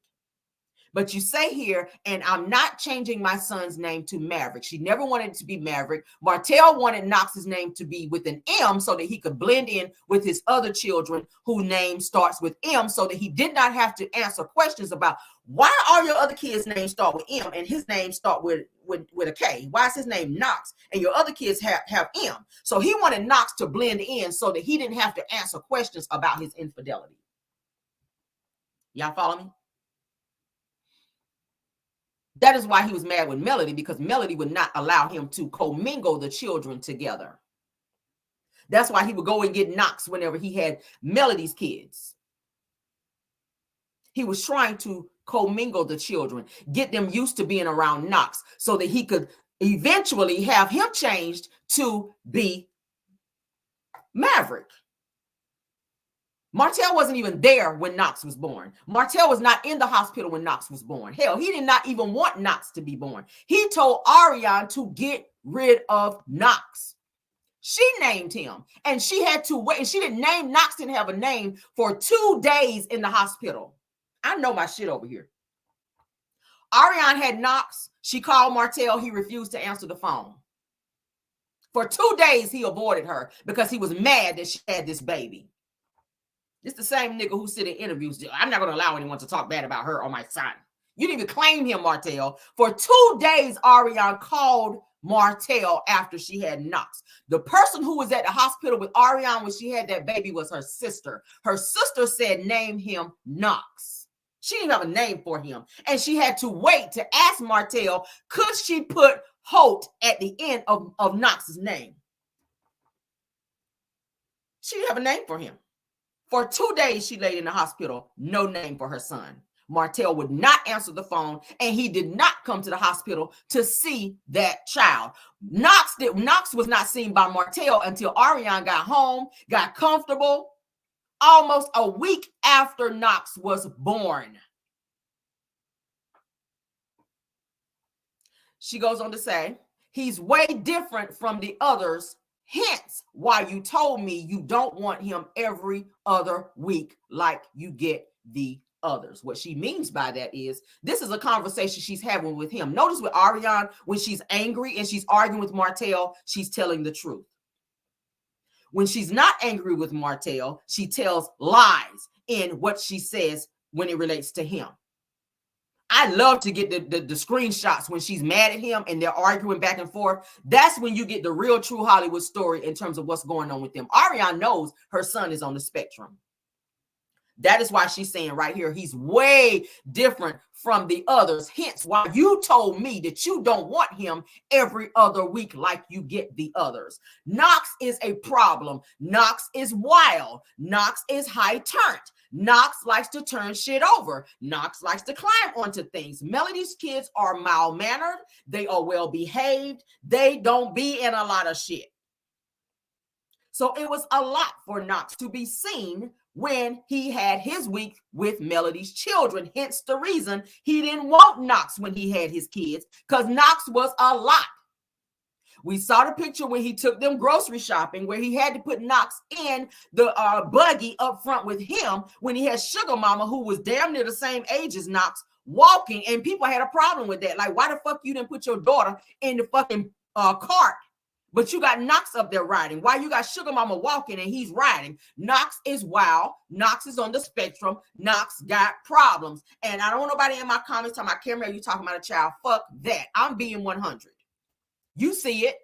But you say here, and I'm not changing my son's name to Maverick. She never wanted it to be Maverick. Martell wanted Knox's name to be with an M so that he could blend in with his other children whose name starts with M, so that he did not have to answer questions about why all your other kids' names start with M and his name start with a K. Why is his name Knox and your other kids have M? So he wanted Knox to blend in so that he didn't have to answer questions about his infidelity. Y'all follow me? That is why he was mad with Melody, because Melody would not allow him to commingle the children together. That's why he would go and get Knox whenever he had Melody's kids. He was trying to commingle the children, get them used to being around Knox so that he could eventually have him changed to be Maverick. Martell wasn't even there when Knox was born. Martell was not in the hospital when Knox was born. Hell, he did not even want Knox to be born. He told Arionne to get rid of Knox. She named him, and she had to wait. And she didn't name Knox, didn't have a name for 2 days in the hospital. I know my shit over here. Arionne had Knox. She called Martell. He refused to answer the phone. For 2 days, he avoided her because he was mad that she had this baby. This the same nigga who sit in interviews. I'm not going to allow anyone to talk bad about her or my son. You didn't even claim him, Martell. For 2 days, Arionne called Martell after she had Knox. The person who was at the hospital with Arionne when she had that baby was her sister. Her sister said, name him Knox. She didn't have a name for him. And she had to wait to ask Martell, could she put Holt at the end of Knox's name? She didn't have a name for him. For 2 days, she laid in the hospital, no name for her son. Martell would not answer the phone, and he did not come to the hospital to see that child. Knox was not seen by Martell until Arionne got home, got comfortable, almost a week after Knox was born. She goes on to say, he's way different from the others. Hence why you told me you don't want him every other week like you get the others. What she means by that is this is a conversation she's having with him. Notice with Arionne, when she's angry and she's arguing with Martell, she's telling the truth. When she's not angry with Martell, she tells lies in what she says when it relates to him. I love to get the screenshots when she's mad at him and they're arguing back and forth. That's when you get the real true Hollywood story in terms of what's going on with them. Arionne knows her son is on the spectrum. That is why she's saying right here, he's way different from the others. Hence why you told me that you don't want him every other week like you get the others. Knox is a problem. Knox is wild. Knox is high turnt. Knox likes to turn shit over. Knox likes to climb onto things. Melody's kids are mild-mannered. They are well-behaved. They don't be in a lot of shit. So it was a lot for Knox to be seen when he had his week with Melody's children. Hence the reason he didn't want Knox when he had his kids, because Knox was a lot. We saw the picture when he took them grocery shopping where he had to put Knox in the buggy up front with him when he had Sugar Mama, who was damn near the same age as Knox, walking, and people had a problem with that. Like, why the fuck you didn't put your daughter in the fucking cart? But you got Knox up there riding. Why you got Sugar Mama walking and he's riding? Knox is wild. Knox is on the spectrum. Knox got problems. And I don't want nobody in my comments talking about Camera, you talking about a child. Fuck that. I'm being 100. You see it.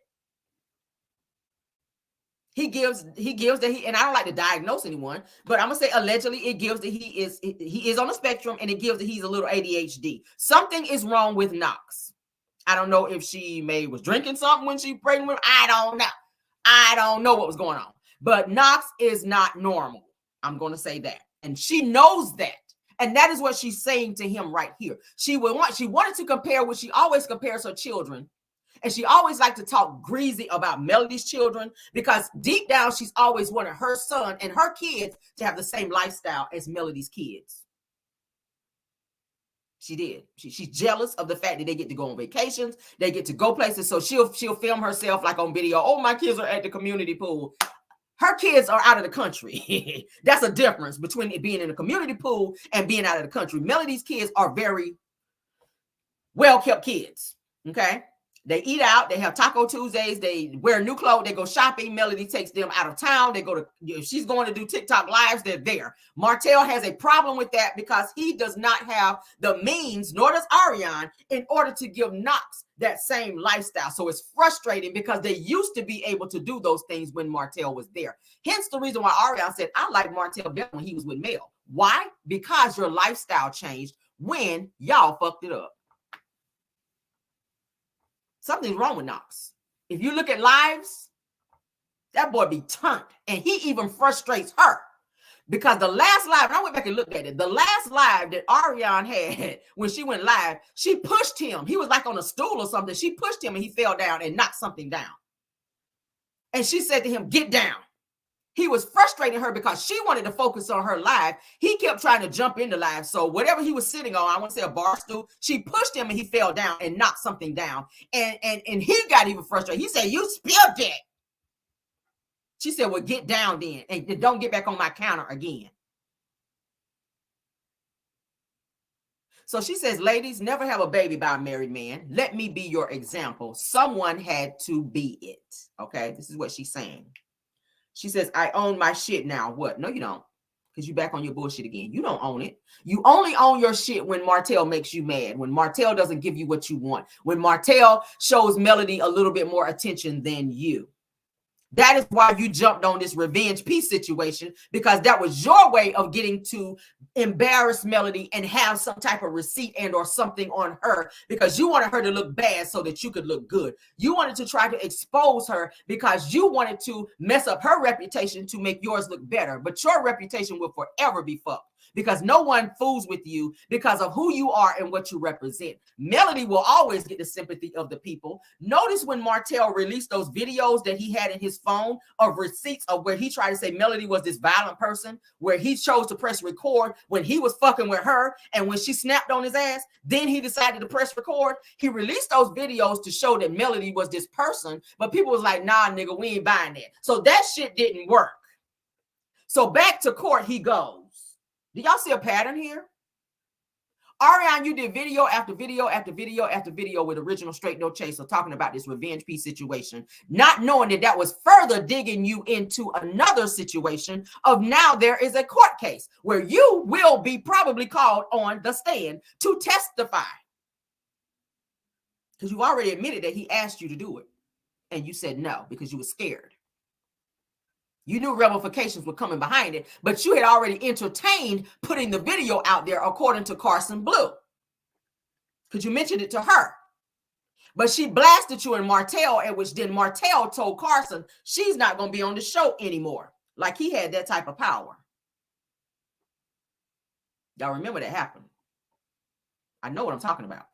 He gives that he, and I don't like to diagnose anyone, but I'm gonna say allegedly it gives that he is on the spectrum, and it gives that he's a little ADHD. Something is wrong with Knox. I don't know if she was drinking something when she pregnant with him. I don't know. I don't know what was going on. But Knox is not normal. I'm going to say that. And she knows that. And that is what she's saying to him right here. She wanted to compare what she always compares her children. And she always liked to talk greasy about Melody's children, because deep down, she's always wanted her son and her kids to have the same lifestyle as Melody's kids. She did. She's jealous of the fact that they get to go on vacations. They get to go places. So she'll film herself like on video. Oh, my kids are at the community pool. Her kids are out of the country. That's a difference between it being in a community pool and being out of the country. Melody's kids are very well-kept kids. Okay. They eat out. They have Taco Tuesdays. They wear new clothes. They go shopping. Melody takes them out of town. They go to, if she's going to do TikTok lives, they're there. Martell has a problem with that because he does not have the means, nor does Arionne, in order to give Knox that same lifestyle. So it's frustrating because they used to be able to do those things when Martell was there. Hence the reason why Arionne said, I like Martell better when he was with Mel. Why? Because your lifestyle changed when y'all fucked it up. Something's wrong with Knox. If you look at lives, that boy be turned. And he even frustrates her. Because the last live, and I went back and looked at it, the last live that Arionne had when she went live, she pushed him. He was like on a stool or something. She pushed him and he fell down and knocked something down. And she said to him, get down. He was frustrating her because she wanted to focus on her live. He kept trying to jump into live. So whatever he was sitting on, I want to say a bar stool, she pushed him and he fell down and knocked something down. And he got even frustrated. He said, you spilled it. She said, well, get down then and don't get back on my counter again. So she says, ladies, never have a baby by a married man. Let me be your example. Someone had to be it. Okay, this is what she's saying. She says, I own my shit now. What? No, you don't. Because you're back on your bullshit again. You don't own it. You only own your shit when Martell makes you mad. When Martell doesn't give you what you want. When Martell shows Melody a little bit more attention than you. That is why you jumped on this revenge peace situation, because that was your way of getting to embarrass Melody and have some type of receipt and or something on her, because you wanted her to look bad so that you could look good. You wanted to try to expose her because you wanted to mess up her reputation to make yours look better. But your reputation will forever be fucked, because no one fools with you because of who you are and what you represent. Melody will always get the sympathy of the people. Notice when Martell released those videos that he had in his phone of receipts of where he tried to say Melody was this violent person, where he chose to press record when he was fucking with her, and when she snapped on his ass, then he decided to press record. He released those videos to show that Melody was this person, but people was like, nah, nigga, we ain't buying that. So that shit didn't work. So back to court he goes. Do y'all see a pattern here? Arionne, you did video after video after video after video with Original Straight No Chaser talking about this revenge piece situation, not knowing that that was further digging you into another situation of now there is a court case where you will be probably called on the stand to testify. Because you already admitted that he asked you to do it. And you said no because you were scared. You knew ramifications were coming behind it, but you had already entertained putting the video out there according to Carson Blue. Because you mentioned it to her. But she blasted you in Martell, at which then Martell told Carson she's not going to be on the show anymore. Like he had that type of power. Y'all remember that happened. I know what I'm talking about.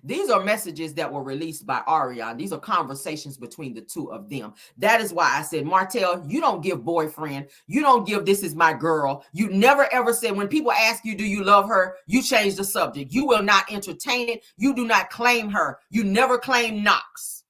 These are messages that were released by Arionne. These are conversations between the two of them. That is why I said, Martell, you don't give boyfriend. You don't give this is my girl. You never ever said, when people ask you, do you love her? You change the subject. You will not entertain it. You do not claim her. You never claim Knox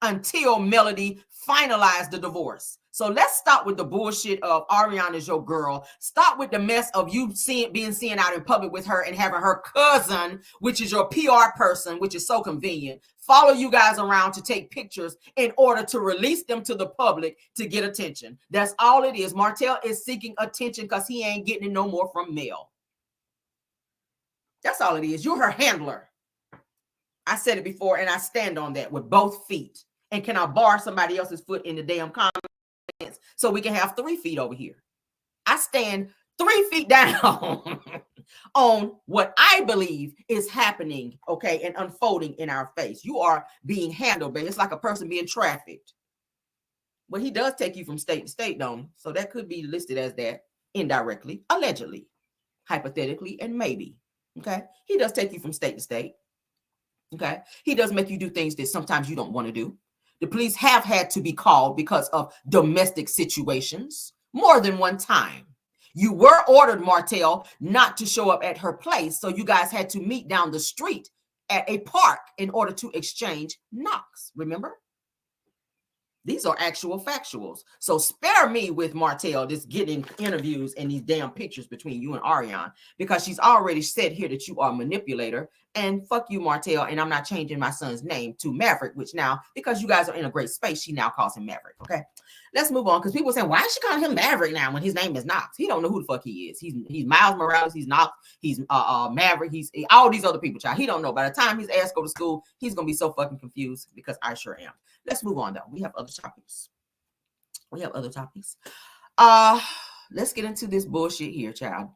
until Melody finalized the divorce. So let's stop with the bullshit of Arionne is your girl. Stop with the mess of you being seen out in public with her and having her cousin, which is your PR person, which is so convenient, follow you guys around to take pictures in order to release them to the public to get attention. That's all it is. Martell is seeking attention because he ain't getting it no more from Mel. That's all it is. You're her handler. I said it before and I stand on that with both feet. And can I bar somebody else's foot in the damn comments so we can have 3 feet over here? I stand 3 feet down on what I believe is happening, okay, and unfolding in our face. You are being handled, baby. It's like a person being trafficked. Well, he does take you from state to state, though, so that could be listed as that indirectly, allegedly, hypothetically, and maybe, okay? He does take you from state to state, okay? He does make you do things that sometimes you don't want to do. The police have had to be called because of domestic situations more than one time. You were ordered, Martell, not to show up at her place, so you guys had to meet down the street at a park in order to exchange knocks, remember? These are actual factuals. So spare me with Martell just getting interviews and these damn pictures between you and Arionne, because she's already said here that you are a manipulator. And fuck you, Martell. And I'm not changing my son's name to Maverick, which now, because you guys are in a great space, she now calls him Maverick. Okay, let's move on. Because people are saying, why is she calling him Maverick now when his name is Knox? He don't know who the fuck he is. He's Miles Morales. He's Knox. He's Maverick. He's all these other people, child. He don't know. By the time his ass go to school, he's gonna be so fucking confused, because I sure am. Let's move on though. We have other topics. Let's get into this bullshit here, child.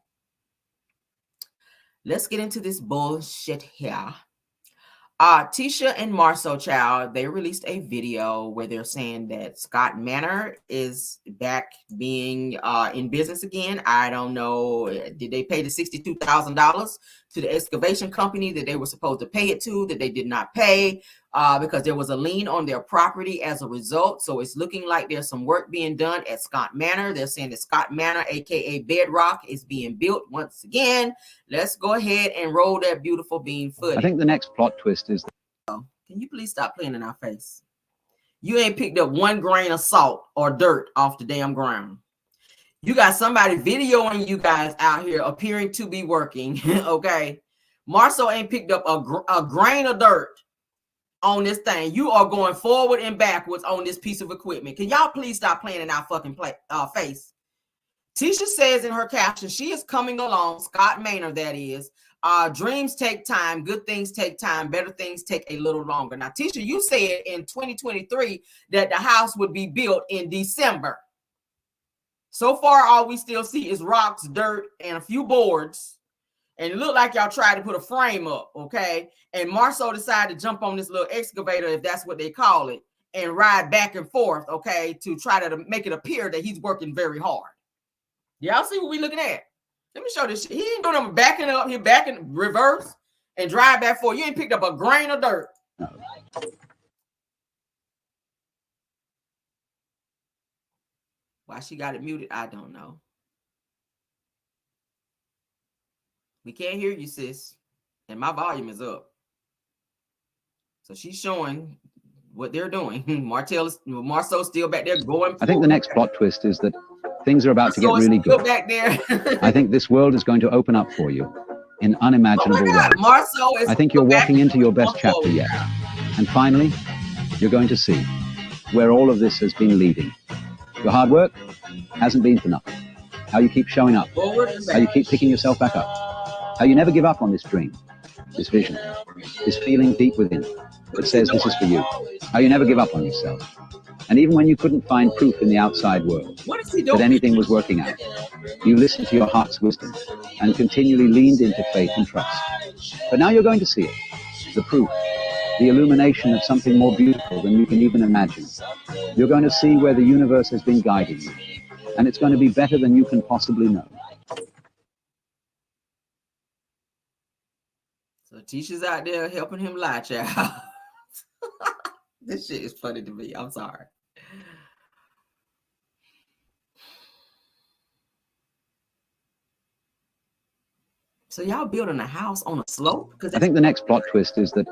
Let's get into this bullshit here. Tisha and Marceau, child, they released a video where they're saying that Scott Manor is back being in business again. I don't know. Did they pay the $62,000 to the excavation company that they were supposed to pay it to, that they did not pay because there was a lien on their property as a result? So it's looking like there's some work being done at Scott Manor. They're saying that Scott Manor, aka Bedrock, is being built once again. Let's go ahead and roll that beautiful bean footage. I think the next plot twist is... Can you please stop playing in our face? You ain't picked up 1 grain of salt or dirt off the damn ground. You got somebody videoing you guys out here appearing to be working, okay? Marceau ain't picked up a grain of dirt on this thing. You are going forward and backwards on this piece of equipment. Can y'all please stop playing in our fucking face? Tisha says in her caption, she is coming along, Scott Manor that is. Dreams take time, good things take time, better things take a little longer. Now, Tisha, you said in 2023 that the house would be built in December. So far, all we still see is rocks, dirt, and a few boards. And it looked like y'all tried to put a frame up, okay? And Marceau decided to jump on this little excavator, if that's what they call it, and ride back and forth, okay, to try to make it appear that he's working very hard. Y'all see what we looking at? Let me show this shit. He ain't doing them backing up. He backing reverse and drive back forward. You ain't picked up a grain of dirt. No. Why she got it muted, I don't know. We can't hear you, sis. And my volume is up. So she's showing what they're doing. Marceau's still back there going. I think the next plot twist is that things are about to get really good. Back there. I think this world is going to open up for you. in unimaginable ways. I think you're walking into your best chapter yet. And finally, you're going to see where all of this has been leading. Your hard work hasn't been for nothing. How you keep showing up. How you keep picking yourself back up. How you never give up on this dream, this vision, this feeling deep within that says this is for you. How you never give up on yourself. And even when you couldn't find proof in the outside world that anything was working out, you listened to your heart's wisdom and continually leaned into faith and trust. But now you're going to see it, the proof, the illumination of something more beautiful than you can even imagine. You're going to see where the universe has been guiding you, and it's going to be better than you can possibly know. So Tisha's out there helping him lie, child. This shit is funny to me. I'm sorry. So y'all building a house on a slope? I think the next plot twist is that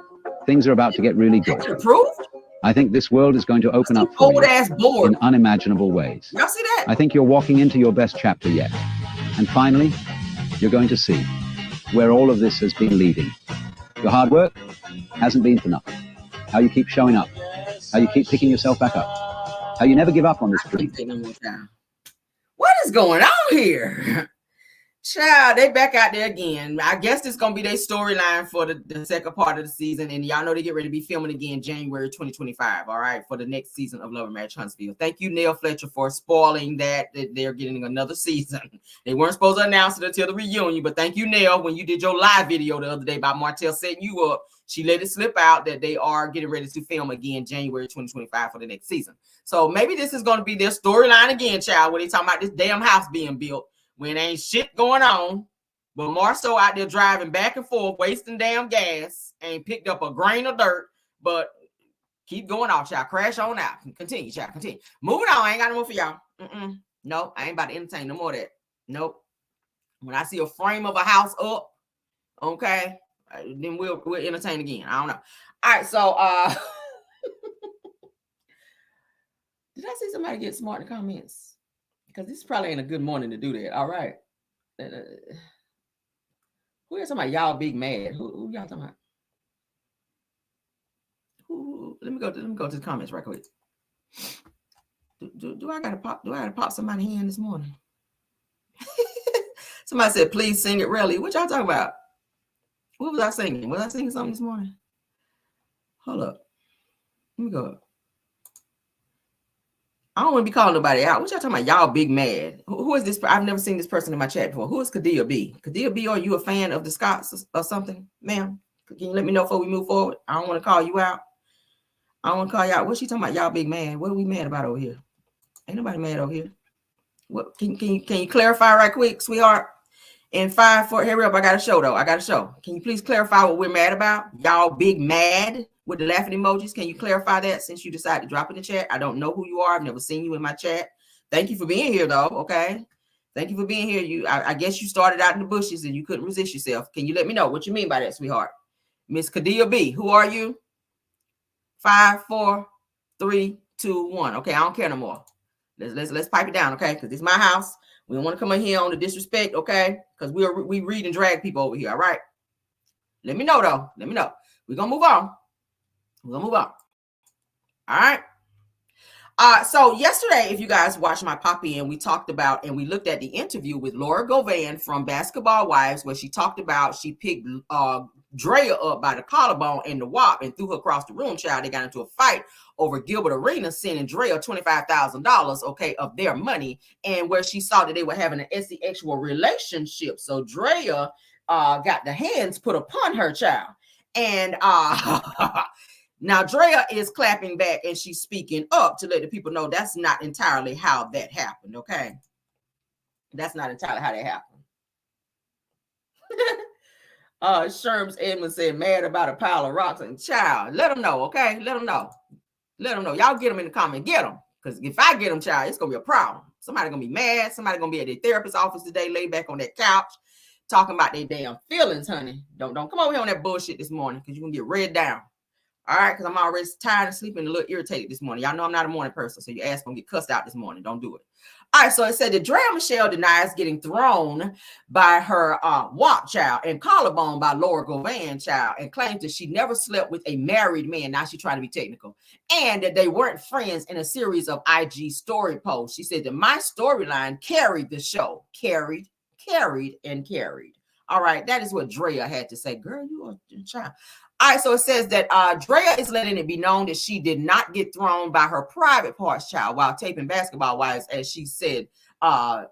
things are about to get really good. Approved? I think this world is going to open up for you in unimaginable ways. Y'all see that? I think you're walking into your best chapter yet. And finally, you're going to see where all of this has been leading. Your hard work hasn't been for nothing. How you keep showing up. How you keep picking yourself back up. How you never give up on this dream. What is going on here? Child, they back out there again. I guess this is going to be their storyline for the second part of the season. And y'all know they get ready to be filming again January 2025, all right, for the next season of Love and Marriage Huntsville. Thank you, Neil Fletcher, for spoiling that they're getting another season. They weren't supposed to announce it until the reunion, but thank you, Neil, when you did your live video the other day about Martell setting you up. She let it slip out that they are getting ready to film again January 2025 for the next season. So maybe this is going to be their storyline again, child, where they talking about this damn house being built when ain't shit going on. But Marceau out there driving back and forth, wasting damn gas, ain't picked up a grain of dirt, but keep going off, child. Crash on out. Continue, child. Continue. Moving on. I ain't got no more for y'all. Nope. I ain't about to entertain no more of that. Nope. When I see a frame of a house up, okay, then we'll entertain again. I don't know. All right, so did I see somebody get smart in the comments? Because this probably ain't a good morning to do that. All right. Who is somebody y'all big mad? Who y'all talking about? Who? Let me go to the comments right quick. Do I gotta pop somebody's hand this morning? Somebody said, please sing it really. What y'all talking about? What was I singing? Was I singing something this morning? Hold up. Let me go up. I don't want to be calling nobody out. What y'all talking about? Y'all big mad. Who is this? I've never seen this person in my chat before. Who is Kadia B? Kadia B, are you a fan of the Scots or something? Ma'am, can you let me know before we move forward? I don't want to call you out. I don't want to call you out. What's she talking about? Y'all big mad. What are we mad about over here? Ain't nobody mad over here. What can you clarify right quick, sweetheart? In 5, 4, hurry up. I got a show though. I got a show. Can you please clarify what we're mad about? Y'all big mad with the laughing emojis. Can you clarify that since you decided to drop in the chat? I don't know who you are. I've never seen you in my chat. Thank you for being here though. Okay. Thank you for being here. I guess you started out in the bushes and you couldn't resist yourself. Can you let me know what you mean by that, sweetheart? Miss Kadia B, who are you? 5, 4, 3, 2, 1. Okay, I don't care no more. Let's pipe it down, okay? Because it's my house. We don't want to come in here on the disrespect, okay? Because we read and drag people over here, all right? Let me know, though. Let me know. We're going to move on. We're going to move on. All right? So yesterday, if you guys watched my pop-in, we talked about and we looked at the interview with Laura Govan from Basketball Wives, where she talked about she picked Draya up by the collarbone and the wop and threw her across the room, child. They got into a fight over Gilbert Arenas sending Draya $25,000, okay, of their money, and where she saw that they were having an sexual relationship. So Draya got the hands put upon her, child. And now Draya is clapping back and she's speaking up to let the people know that's not entirely how that happened, okay? That's not entirely how that happened. Sherms Edmund said, mad about a pile of rocks. And child, let them know, okay? Let them know. Let them know. Y'all get them in the comment. Get them. Because if I get them, child, it's going to be a problem. Somebody going to be mad. Somebody going to be at their therapist's office today, lay back on that couch, talking about their damn feelings, honey. Don't come over here on that bullshit this morning because you're going to get read down. All right, because I'm already tired and sleeping and a little irritated this morning. Y'all know I'm not a morning person, so your ass gonna get cussed out this morning. Don't do it. All right, so it said that Draya Michelle denies getting thrown by her WAP child and collarbone by Laura Govan child, and claims that she never slept with a married man. Now she's trying to be technical, and that they weren't friends in a series of IG story posts. She said that my storyline carried the show, carried. All right, that is what Draya had to say. Girl, you are a child. All right, so it says that Draya is letting it be known that she did not get thrown by her private parts child while taping Basketball Wives, as she said, Basketball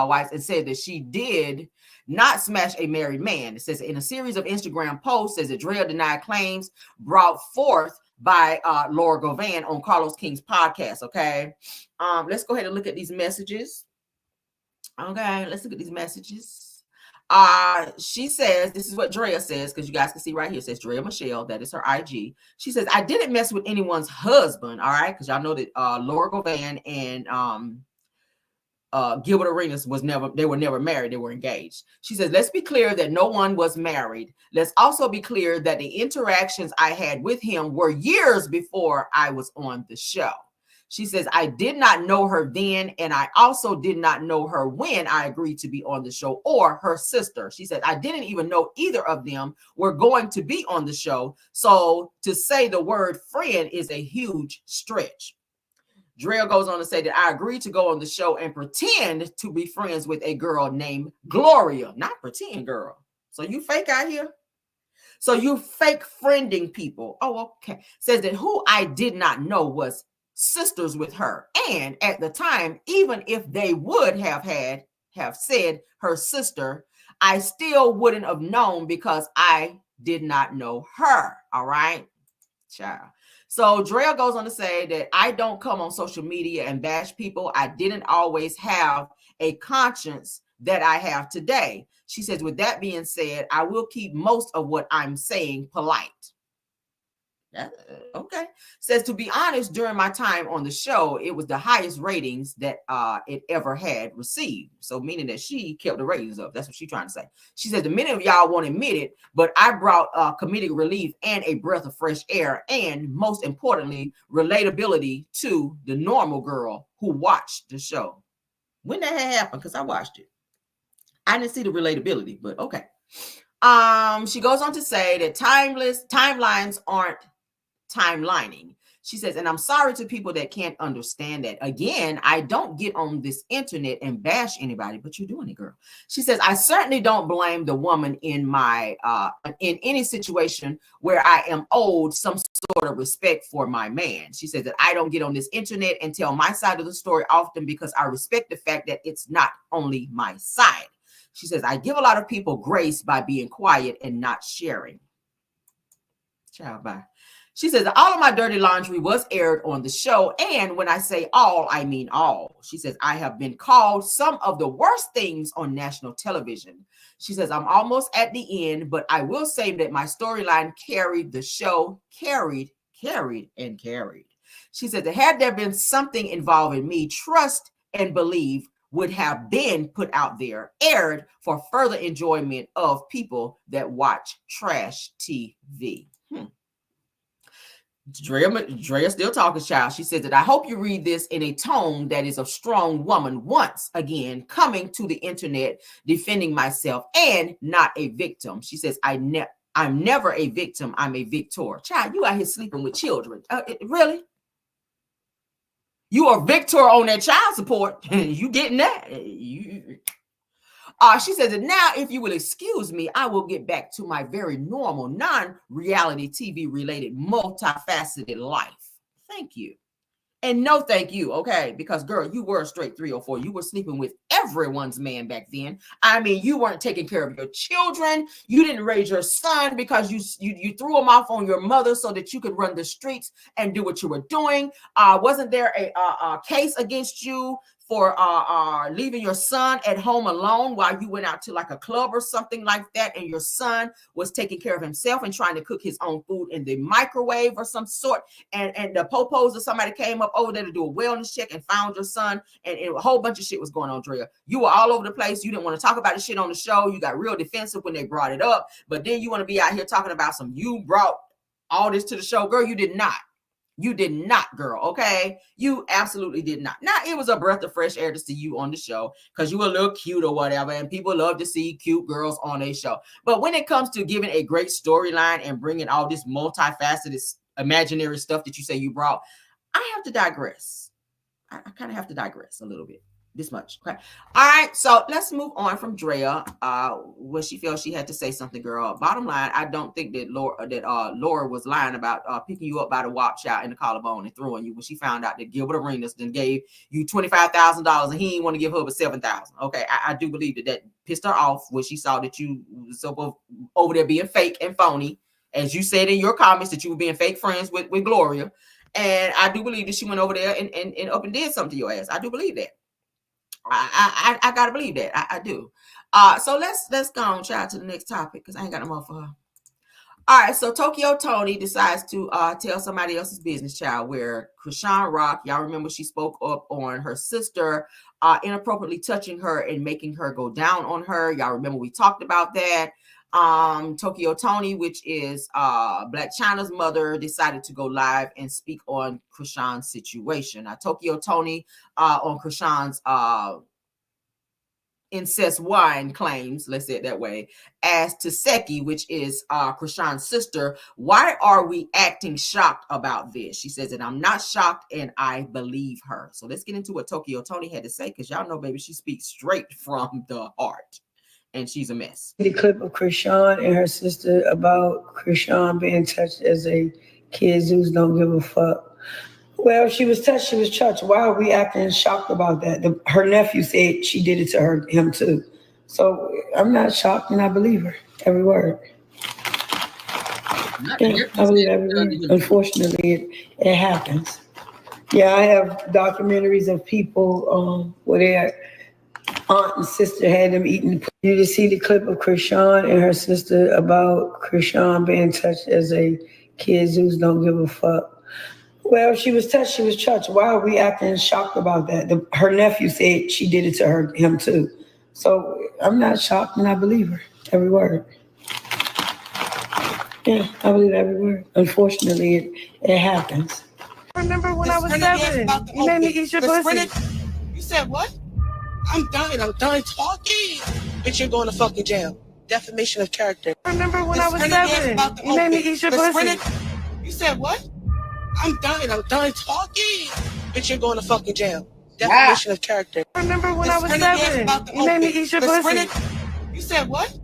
Wives, and said that she did not smash a married man. It says in a series of Instagram posts, says that Draya denied claims brought forth by Laura Govan on Carlos King's podcast. Okay, let's go ahead and look at these messages. Okay, let's look at these messages. She says, this is what Draya says, because you guys can see right here, it says Draya Michelle, that is her IG. She says, I didn't mess with anyone's husband, all right, because y'all know that Laura Govan and Gilbert Arenas were never married, they were engaged. She says, let's be clear that no one was married. Let's also be clear that the interactions I had with him were years before I was on the show. She says, I did not know her then, and I also did not know her when I agreed to be on the show, or her sister. She said, I didn't even know either of them were going to be on the show. So to say the word friend is a huge stretch. Draya goes on to say that I agreed to go on the show and pretend to be friends with a girl named Gloria. Not pretend, girl. So you fake out here? So you fake friending people. Oh, okay. Says that who I did not know was sisters with her, and at the time, even if they would have said her sister, I still wouldn't have known because I did not know her. All right, child. So Draya goes on to say that I don't come on social media and bash people. I didn't always have a conscience that I have today. She says, with that being said, I will keep most of what I'm saying polite. Okay. Says, to be honest, during my time on the show, it was the highest ratings that it ever had received. So meaning that she kept the ratings up. That's what she's trying to say. She said, the many of y'all won't admit it, but I brought comedic relief and a breath of fresh air, and most importantly, relatability to the normal girl who watched the show. When that had happened, because I watched it. I didn't see the relatability, but okay. She goes on to say that timelines aren't timelining. She says, and I'm sorry to people that can't understand that. Again, I don't get on this internet and bash anybody, but you're doing it, girl. She says, I certainly don't blame the woman in my in any situation where I am owed some sort of respect for my man. She says that I don't get on this internet and tell my side of the story often because I respect the fact that it's not only my side. She says, I give a lot of people grace by being quiet and not sharing. Ciao, bye. She says, all of my dirty laundry was aired on the show. And when I say all, I mean all. She says, I have been called some of the worst things on national television. She says, I'm almost at the end, but I will say that my storyline carried the show, carried. She said that had there been something involving me, trust and believe would have been put out there, aired for further enjoyment of people that watch trash TV. Draya still talking, child. She said that I hope you read this in a tone that is a strong woman once again coming to the internet defending myself and not a victim. She says, I'm never a victim. I'm a victor. Child, you out here sleeping with children. Really? You are victor on that child support. You getting that? She says that now, if you will excuse me, I will get back to my very normal, non-reality TV related, multifaceted life. Thank you. And no thank you, okay? Because, girl, you were a straight 304. You were sleeping with everyone's man back then. I mean, you weren't taking care of your children. You didn't raise your son because you threw him off on your mother so that you could run the streets and do what you were doing. Wasn't there a case against you for leaving your son at home alone while you went out to like a club or something like that, and your son was taking care of himself and trying to cook his own food in the microwave or some sort, and the popos or somebody came up over there to do a wellness check and found your son, and a whole bunch of shit was going on, Draya. You were all over the place. You didn't want to talk about the shit on the show. You got real defensive when they brought it up, but then you want to be out here talking about you brought all this to the show. Girl, you did not. You did not, girl, okay? You absolutely did not. Now, it was a breath of fresh air to see you on the show because you were a little cute or whatever, and people love to see cute girls on a show. But when it comes to giving a great storyline and bringing all this multifaceted imaginary stuff that you say you brought, I have to digress. I kind of have to digress a little bit. This much, okay? All right, so let's move on from Draya. Where she feels she had to say something, girl. Bottom line, I don't think that Laura was lying about picking you up by the wop shot in the collarbone and throwing you when she found out that Gilbert Arenas then gave you $25,000 and he didn't want to give her but $7,000. Okay, I do believe that pissed her off when she saw that you so over there being fake and phony, as you said in your comments that you were being fake friends with Gloria, and I do believe that she went over there and up and did something to your ass. I do believe that. I gotta believe that. I do. So let's go on, child, to the next topic because I ain't got no more for her. All right, so Tokyo Toni decides to tell somebody else's business, child, where Chrisean Rock, y'all remember she spoke up on her sister inappropriately touching her and making her go down on her. Y'all remember we talked about that. Tokyo Toni, which is Black Chyna's mother, decided to go live and speak on Chrisean's situation. Now, Tokyo Toni on Chrisean's incest wine claims, let's say it that way, asked Teseki, which is Chrisean's sister, why are we acting shocked about this? She says that I'm not shocked and I believe her. So let's get into what Tokyo Toni had to say, because y'all know, baby, she speaks straight from the heart. And she's a mess. The clip of Chrisean and her sister about Chrisean being touched as a kid. Zeus don't give a fuck. Well, she was touched, she was touched. Why are we acting shocked about that? Her nephew said she did it to him too. So I'm not shocked and I believe her. Every word. Yeah, I believe every word. Unfortunately, it happens. Yeah, I have documentaries of people where their aunt and sister had them eating. You just see the clip of Chrisean and her sister about Chrisean being touched as a kid. Zeus don't give a fuck. Well, she was touched, she was touched. Why are we acting shocked about that? Her nephew said she did it to him too. So I'm not shocked and I believe her. Every word. Yeah, I believe every word. Unfortunately, it happens. Remember when I was 7? You made me eat your pussy. You said what? I'm done talking. Bitch, you're going to fucking jail. Defamation of character. Remember when I was 7? You made me eat your pussy. You said what? I'm done talking. Bitch, you're going to fucking jail. Defamation of character. Remember when I was 7? You made me eat your pussy. You said what?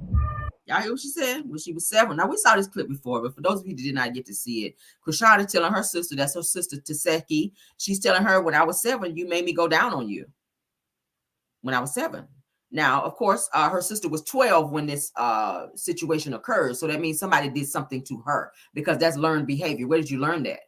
Y'all hear what she said? When she was 7. Now, we saw this clip before, but for those of you who did not get to see it, Chrisean is telling her sister, that's her sister Teseki, she's telling her, when I was 7, you made me go down on you. When I was 7. Now, of course, her sister was 12 when this situation occurred. So that means somebody did something to her, because that's learned behavior. Where did you learn that?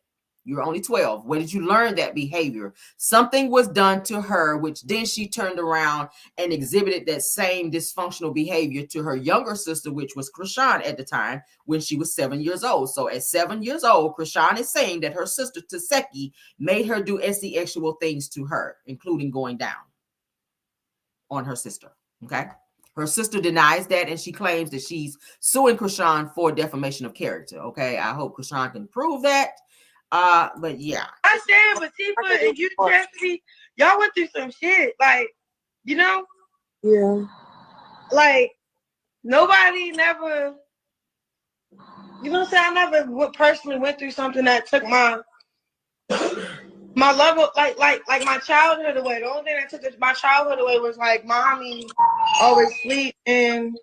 You were only 12. Where did you learn that behavior? Something was done to her, which then she turned around and exhibited that same dysfunctional behavior to her younger sister, which was Chrisean at the time, when she was 7 years old. So at 7 years old, Chrisean is saying that her sister Teseki made her do sexual things to her, including going down on her sister. Okay, her sister denies that, and she claims that she's suing Chrisean for defamation of character. Okay, I hope Chrisean can prove that. But yeah, I said, but Tifa and you, Jesse, y'all went through some shit, like, you know. Yeah. Like nobody never, you know what I'm saying? I never personally went through something that took my level, like my childhood away. The only thing that took my childhood away was like mommy always sleep and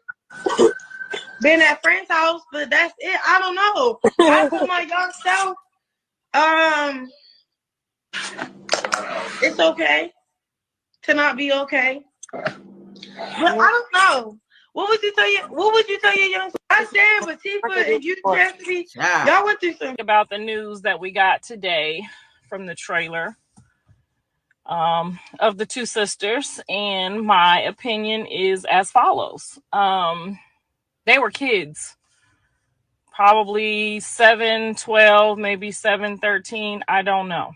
being at friend's house, but that's it. I don't know. I told my young self, it's okay to not be okay. But I don't know. What would you tell your young self? I said, but Tifa and you, Jesse, y'all went through some. About the news that we got today from the trailer. of the two sisters, and my opinion is as follows. They were kids, probably 7, 12, maybe 7, 13. I don't know.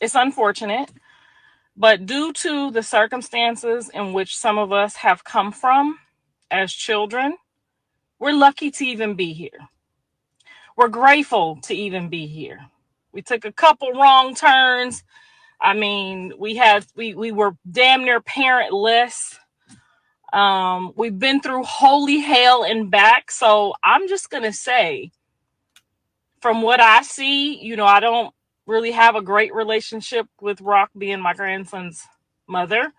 It's unfortunate, but due to the circumstances in which some of us have come from as children, we're lucky to even be here. We're grateful to even be here. We took a couple wrong turns. I mean, we were damn near parentless. We've been through holy hell and back. So I'm just going to say, from what I see, I don't really have a great relationship with Rock being my grandson's mother.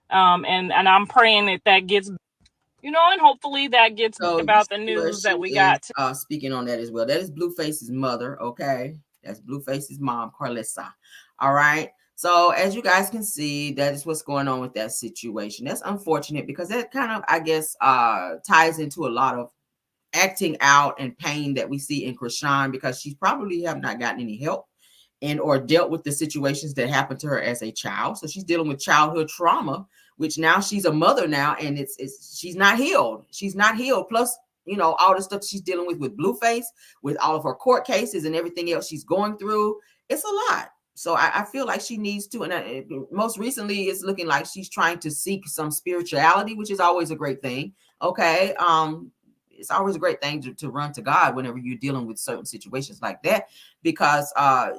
And I'm praying that gets, and hopefully that gets about the news that we got. Speaking on that as well. That is Blueface's mother. Okay. That's Blueface's mom, Carlissa. All right. So as you guys can see, that is what's going on with that situation. That's unfortunate because that kind of, I guess, ties into a lot of acting out and pain that we see in Chrisean, because she probably have not gotten any help and or dealt with the situations that happened to her as a child. So she's dealing with childhood trauma, which now she's a mother now, and she's not healed. She's not healed. Plus, all the stuff she's dealing with Blueface, with all of her court cases and everything else she's going through. It's a lot. So I feel like she needs to, and most recently it's looking like she's trying to seek some spirituality, which is always a great thing. Okay. It's always a great thing to run to God whenever you're dealing with certain situations like that, because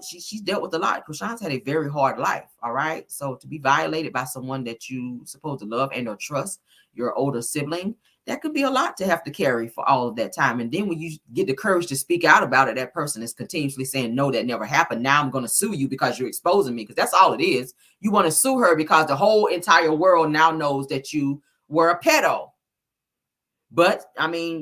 she's dealt with a lot. Chrisean's had a very hard life. All right. So to be violated by someone that you supposed to love and or trust, your older sibling, that could be a lot to have to carry for all of that time. And then when you get the courage to speak out about it, that person is continuously saying, no, that never happened. Now I'm going to sue you because you're exposing me. Because that's all it is. You want to sue her because the whole entire world now knows that you were a pedo. But I mean,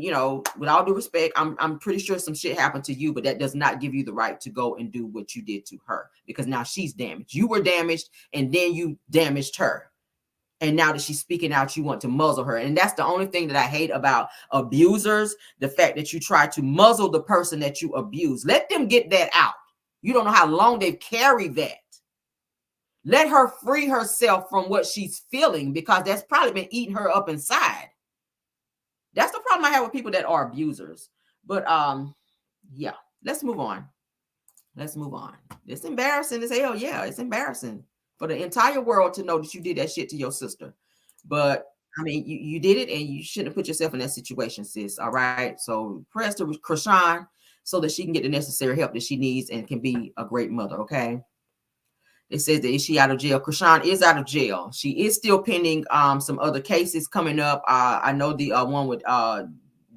with all due respect, I'm pretty sure some shit happened to you, but that does not give you the right to go and do what you did to her, because now she's damaged. You were damaged, and then you damaged her. And now that she's speaking out, you want to muzzle her. And that's the only thing that I hate about abusers, the fact that you try to muzzle the person that you abuse. Let them get that out. You don't know how long they've carried that. Let her free herself from what she's feeling, because that's probably been eating her up inside. That's the problem I have with people that are abusers. But yeah, let's move on. Let's move on. It's embarrassing as hell. Yeah, it's embarrassing for the entire world to know that you did that shit to your sister. But I mean, you did it, and you shouldn't have put yourself in that situation, sis. All right. So prayers to Chrisean so that she can get the necessary help that she needs and can be a great mother. Okay. It says that is she out of jail? Chrisean is out of jail. She is still pending some other cases coming up. I know the one with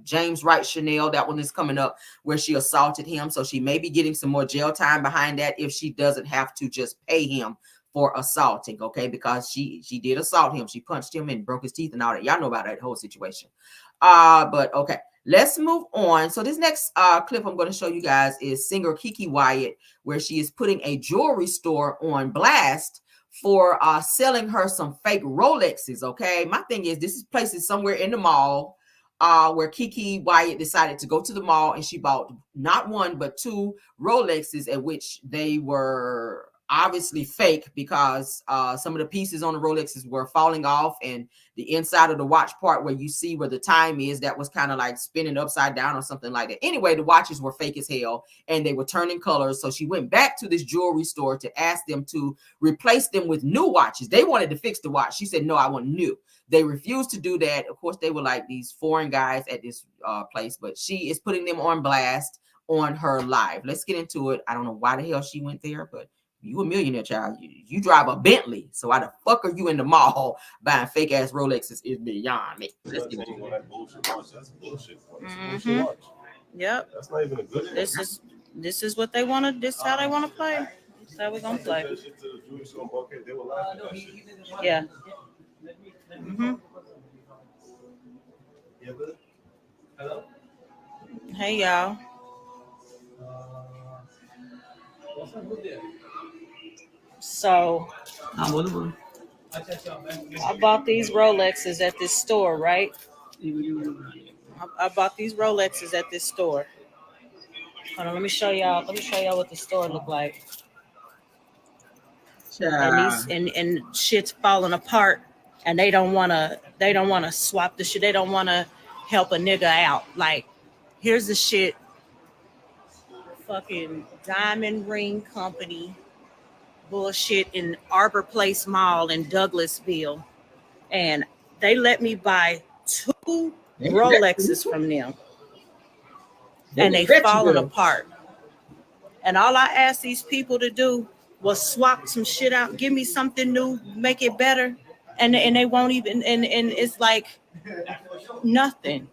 James Wright Chanel, that one is coming up where she assaulted him. So she may be getting some more jail time behind that if she doesn't have to just pay him for assaulting, okay? Because she did assault him. She punched him and broke his teeth and all that. Y'all know about that whole situation. But okay, let's move on. So this next clip I'm going to show you guys is singer Keke Wyatt, where she is putting a jewelry store on blast for selling her some fake Rolexes, okay? My thing is, this place is somewhere in the mall where Keke Wyatt decided to go to the mall, and she bought not one, but 2 Rolexes, at which they were obviously fake, because some of the pieces on the Rolexes were falling off, and the inside of the watch part where you see where the time is, that was kind of like spinning upside down or something like that. Anyway, the watches were fake as hell, and they were turning colors. So she went back to this jewelry store to ask them to replace them with new watches. They wanted to fix the watch. She said, no, I want new. They refused to do that. Of course, they were like these foreign guys at this place, but she is putting them on blast on her live. Let's get into it. I don't know why the hell she went there, but you a millionaire, child. You drive a Bentley. So why the fuck are you in the mall buying fake ass Rolexes? Is beyond me. Let's get into it. That's bullshit. Yep. That's not even a good. This is what they want to. This is how they want to play. This is how we're gonna play. Yeah. Hey y'all. So I bought these Rolexes at this store, right? I bought these Rolexes at this store. Hold on, let me show y'all what the store look like. Child. And shit's falling apart, and they don't wanna swap the shit. They don't wanna help a nigga out. Like, here's the shit. Fucking Diamond Ring Company bullshit in Arbor Place Mall in Douglasville, and they let me buy 2 Rolexes from them, and they falling apart. And all I asked these people to do was swap some shit out, give me something new, make it better, and they won't even. And it's like nothing.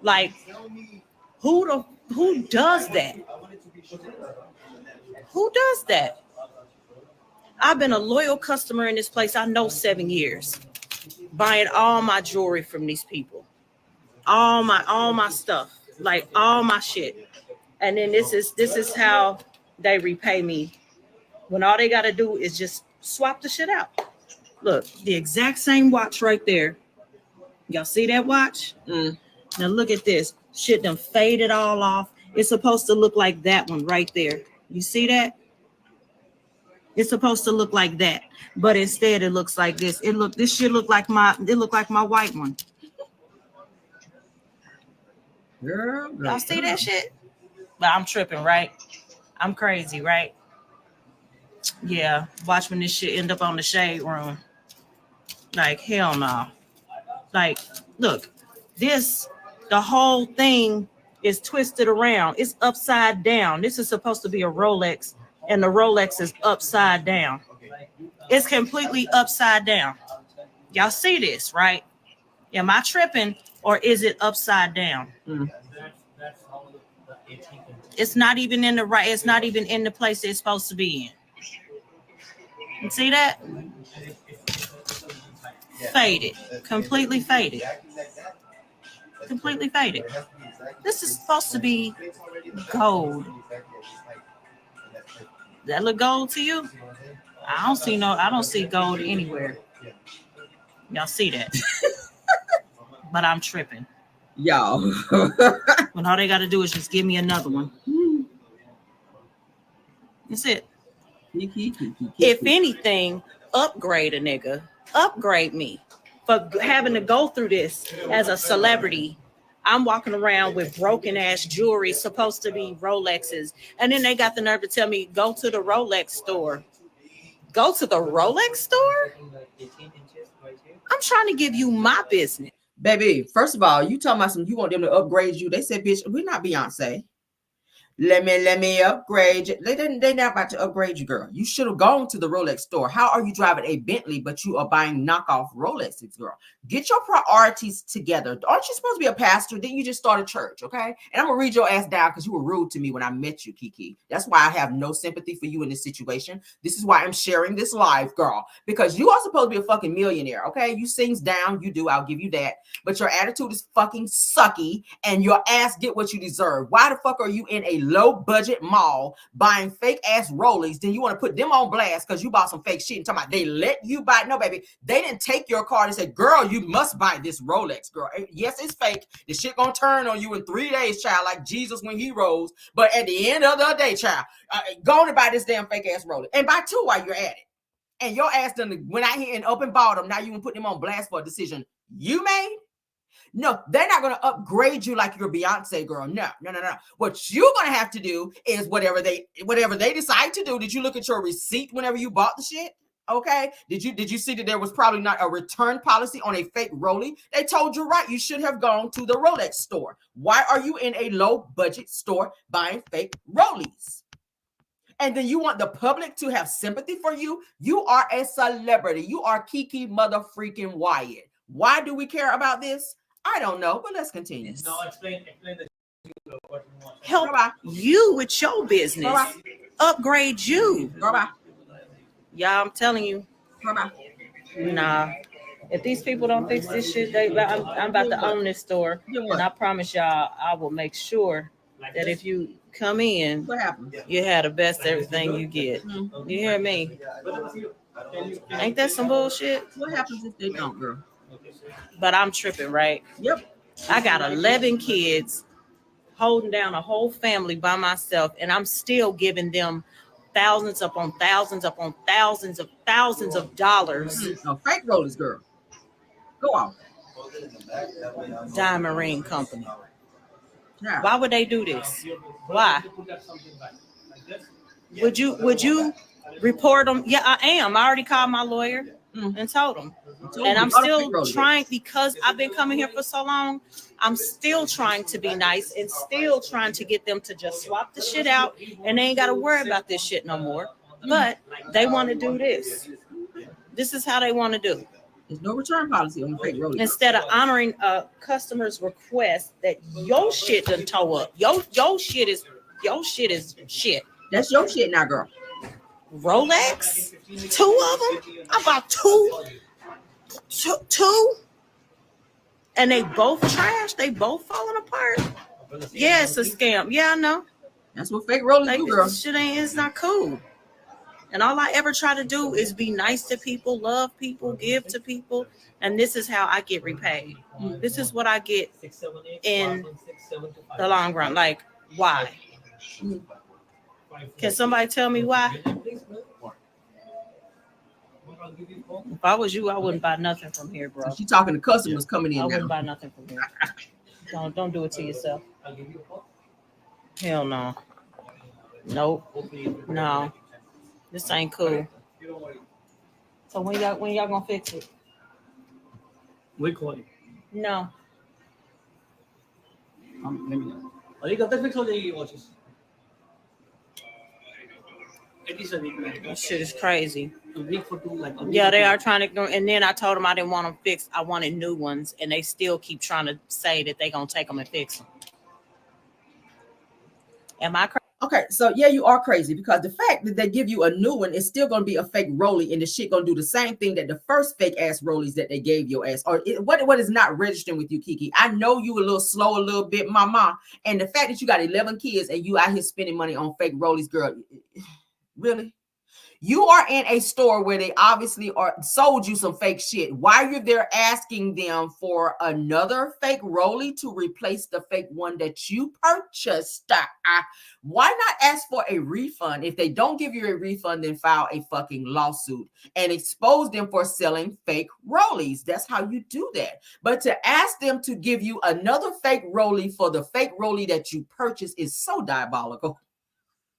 Like, who does that? Who does that? I've been a loyal customer in this place. I know 7 years, buying all my jewelry from these people, all my stuff, like all my shit. And then this is how they repay me, when all they got to do is just swap the shit out. Look, the exact same watch right there. Y'all see that watch? Now look at this. Shit done faded all off. It's supposed to look like that one right there. You see that? It's supposed to look like that, but instead it looks like this. This shit look like my white one. Girl. Y'all see that shit? But I'm tripping, right? I'm crazy, right? Yeah. Watch when this shit end up on the shade room. Like, hell no. Like, look, the whole thing is twisted around. It's upside down. This is supposed to be a Rolex, and the Rolex is upside down. It's completely upside down. Y'all see this, right? Am I tripping, or is it upside down? It's not even in the right. It's not even in the place it's supposed to be in. You see that? Faded. Completely faded. Completely faded. This is supposed to be gold. That look gold to you? I don't see gold anywhere. Y'all see that? But I'm tripping. Y'all. When all they got to do is just give me another one. That's it. If anything, upgrade a nigga. Upgrade me. For having to go through this as a celebrity. I'm walking around with broken ass jewelry, supposed to be Rolexes. And then they got the nerve to tell me, go to the Rolex store. Go to the Rolex store? I'm trying to give you my business. Baby, first of all, you talking about you want them to upgrade you. They said, bitch, we're not Beyonce. Let me upgrade you. They not about to upgrade you, girl. You should have gone to the Rolex store. How are you driving a Bentley, but you are buying knockoff Rolexes, girl? Get your priorities together. Aren't you supposed to be a pastor? Didn't you just start a church, okay? And I'm gonna read your ass down because you were rude to me when I met you, Kiki. That's why I have no sympathy for you in this situation. This is why I'm sharing this live, girl, because you are supposed to be a fucking millionaire, okay? You sings down, you do, I'll give you that. But your attitude is fucking sucky, and your ass get what you deserve. Why the fuck are you in a low budget mall buying fake ass Rollies? Then you want to put them on blast because you bought some fake shit and talking about they let you buy. No, baby, they didn't take your card and say, girl, you must buy this Rolex, girl. Yes, it's fake. The shit gonna turn on you in 3 days, child, like Jesus when he rose. But at the end of the day, child, go on and buy this damn fake ass Rolex and buy 2 while you're at it. And your ass done went out here and up and bought them. Now you can put them on blast for a decision you made. No, they're not going to upgrade you like you're Beyonce, girl. No. What you're going to have to do is whatever they decide to do. Did you look at your receipt whenever you bought the shit? Okay. Did you see that there was probably not a return policy on a fake Rollie? They told you right. You should have gone to the Rolex store. Why are you in a low budget store buying fake Rollies? And then you want the public to have sympathy for you? You are a celebrity. You are Keke motherfreaking Wyatt. Why do we care about this? I don't know, but let's continue. No, explain the help you with your business. Upgrade you. Yeah, I'm telling you. Nah. If these people don't fix this shit, I'm about to own this store. And I promise y'all, I will make sure that if you come in, what happens? You have the best everything you get. You hear me? Ain't that some bullshit? What happens if they don't, girl? But I'm tripping, right? Yep. I got 11 kids. holding down a whole family by myself, and I'm still giving them thousands upon thousands upon thousands of dollars. No, fake rollers, girl. Go on. Diamond ring company. Yeah. Why would they do this? Why? Would you report them? Yeah, I am. I already called my lawyer and told them. And I'm still trying, because I've been coming here for so long, I'm still trying to be nice and still trying to get them to just swap the shit out, and they ain't got to worry about this shit no more. But they want to do this. This is how they want to do. There's no return policy on the fake rollers. Instead of honoring a customer's request that your shit done toe up. Your shit is shit. That's your shit now, girl. Rolex, 2 of them. I bought two, and they both trash. They both falling apart. Yeah, it's a scam. Yeah, I know. That's what fake rollers do, girl. Shit it's not cool. And all I ever try to do is be nice to people, love people, give to people, and this is how I get repaid. This is what I get in the long run. Like, why? Can somebody tell me why? If I was you, I wouldn't buy nothing from here, bro. She talking to customers coming in. I wouldn't buy nothing from here. Don't do it to yourself. Hell no. Nope. No. This ain't cool. So when y'all gonna fix it? We call you. No. Let me know. अभी कब तक fix हो जाएगी watches? At least a week, man. That shit is crazy. A week for 2, like. Yeah, they are trying to. And then I told them I didn't want them fixed. I wanted new ones, and they still keep trying to say that they gonna take them and fix them. Am I crazy? Okay, so yeah, you are crazy, because the fact that they give you a new one is still gonna be a fake rollie, and the shit gonna do the same thing that the first fake ass rollies that they gave your ass. Or what is not registering with you, Kiki? I know you a little slow, a little bit, mama, and the fact that you got 11 kids and you out here spending money on fake rollies, girl, really? You are in a store where they obviously sold you some fake shit. Why you're there asking them for another fake rollie to replace the fake one that you purchased? Why not ask for a refund? If they don't give you a refund, then file a fucking lawsuit and expose them for selling fake rollies. That's how you do that. But to ask them to give you another fake rollie for the fake rollie that you purchased is so diabolical.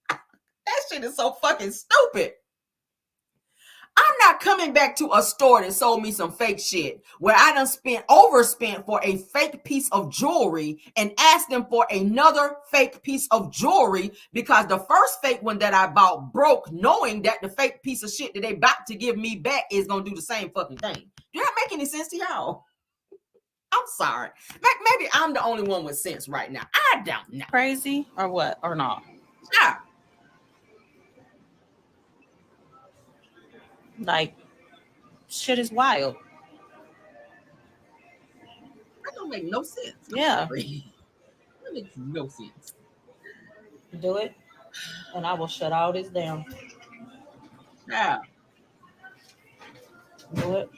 That shit is so fucking stupid. I'm not coming back to a store that sold me some fake shit where I done overspent for a fake piece of jewelry and asked them for another fake piece of jewelry because the first fake one that I bought broke, knowing that the fake piece of shit that they about to give me back is going to do the same fucking thing. Do that make any sense to y'all? I'm sorry. Maybe I'm the only one with sense right now. I don't know. Crazy or what? Or not? Yeah. Like, shit is wild. That don't make no sense. Yeah. That makes no sense. Do it, and I will shut all this down. Yeah. Do it.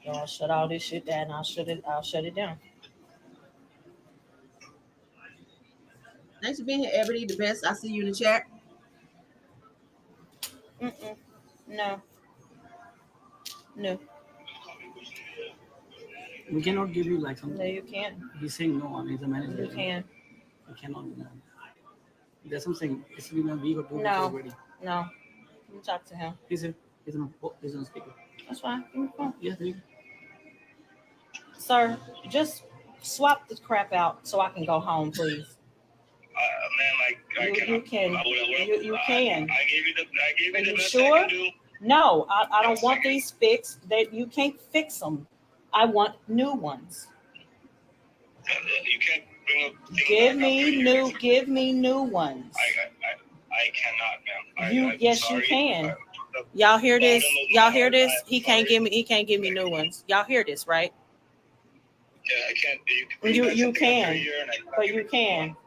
I'll shut all this shit down. I'll shut it down. Thanks for being here, Ebony. The best. I see you in the chat. No. We cannot give you like something. No, you can't. He's saying no. I mean, the manager. You can. You cannot do that. There's something. It's been a week or 2 weeks No. already. No. You talk to him. He's on speaker. That's fine. Give me the phone. Yes, please. Sir, just swap the crap out so I can go home, please. Man, You can. You can. I gave you Are the you best sure? I can do. No, I don't want these fixed. You can't fix them. I want new ones. You can't bring up. Give me new ones. I cannot, ma'am. Yes, you can. Y'all hear this? Y'all hear this? He can't give me new ones. Y'all hear this, right? Yeah, I can't. You can. But you can.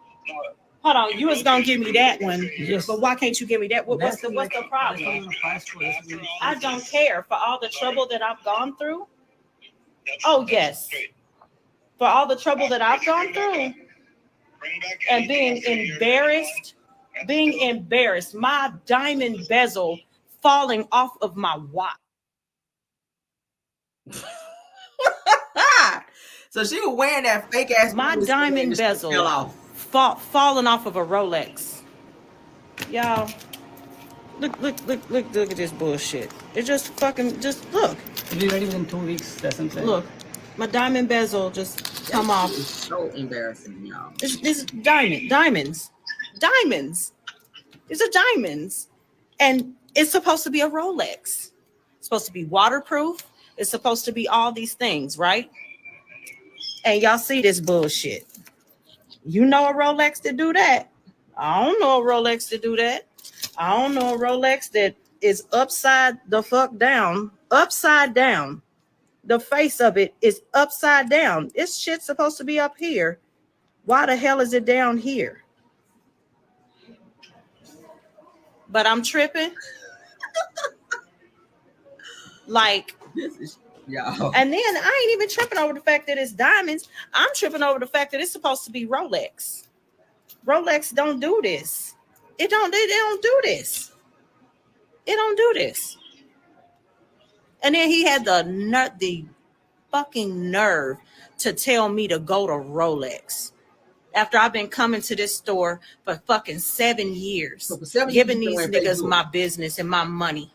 Hold on, you was gonna give me that one, yes. But why can't you give me that? What's the problem? I don't care for all the trouble that I've gone through. Oh yes, for all the trouble that I've gone through. and being embarrassed, my diamond bezel falling off of my watch. So she was wearing that fake ass. My diamond bezel falling off of a Rolex. Y'all, look at this bullshit. It just fucking look. It'll be ready within 2 weeks. That's what I'm saying. Look, my diamond bezel just come off. It's so embarrassing, y'all. This diamonds. These are diamonds, and it's supposed to be a Rolex. It's supposed to be waterproof. It's supposed to be all these things, right? And y'all see this bullshit. You know a Rolex to do that. I don't know a Rolex to do that. I don't know a Rolex that is upside the fuck down. Upside down. The face of it is upside down. This shit's supposed to be up here. Why the hell is it down here? But I'm tripping. Like, yeah. And then I ain't even tripping over the fact that it's diamonds. I'm tripping over the fact that it's supposed to be Rolex. Rolex don't do this. They don't do this. It don't do this. And then he had the fucking nerve to tell me to go to Rolex. After I've been coming to this store for fucking 7 years, So for 7 giving years, these niggas my business and my money.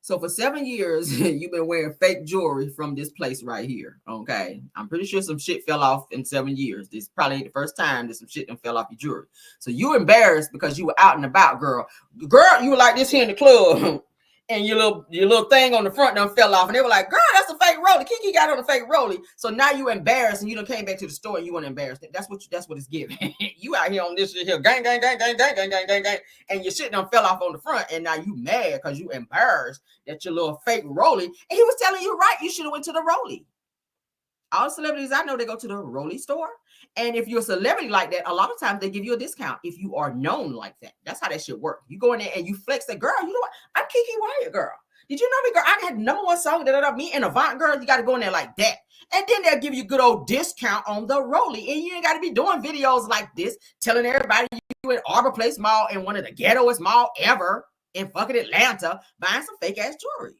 So for 7 years, you've been wearing fake jewelry from this place right here. Okay. I'm pretty sure some shit fell off in 7 years. This probably ain't the first time that some shit done fell off your jewelry. So you embarrassed because you were out and about, girl. Girl, you were like this here in the club. And your little thing on the front done fell off. And they were like, girl, that's a fake rollie. Kiki got on a fake rollie. So now you embarrassed and you done came back to the store and you weren't embarrassed. That's what it's giving. You out here on this shit here, gang. And your shit done fell off on the front. And now you mad because you embarrassed that your little fake rollie. And he was telling you, right, you should have went to the rollie. All celebrities I know, they go to the rollie store. And if you're a celebrity like that, a lot of times they give you a discount if you are known like that. That's how that shit works. You go in there and you flex that, girl, you know what? I'm Keke Wyatt, girl. Did you know me, girl? I had #1 song, me and Avant, girl. You got to go in there like that. And then they'll give you a good old discount on the rollie. And you ain't got to be doing videos like this, telling everybody you in Arbor Place Mall in one of the ghettoest mall ever in fucking Atlanta, buying some fake ass jewelry.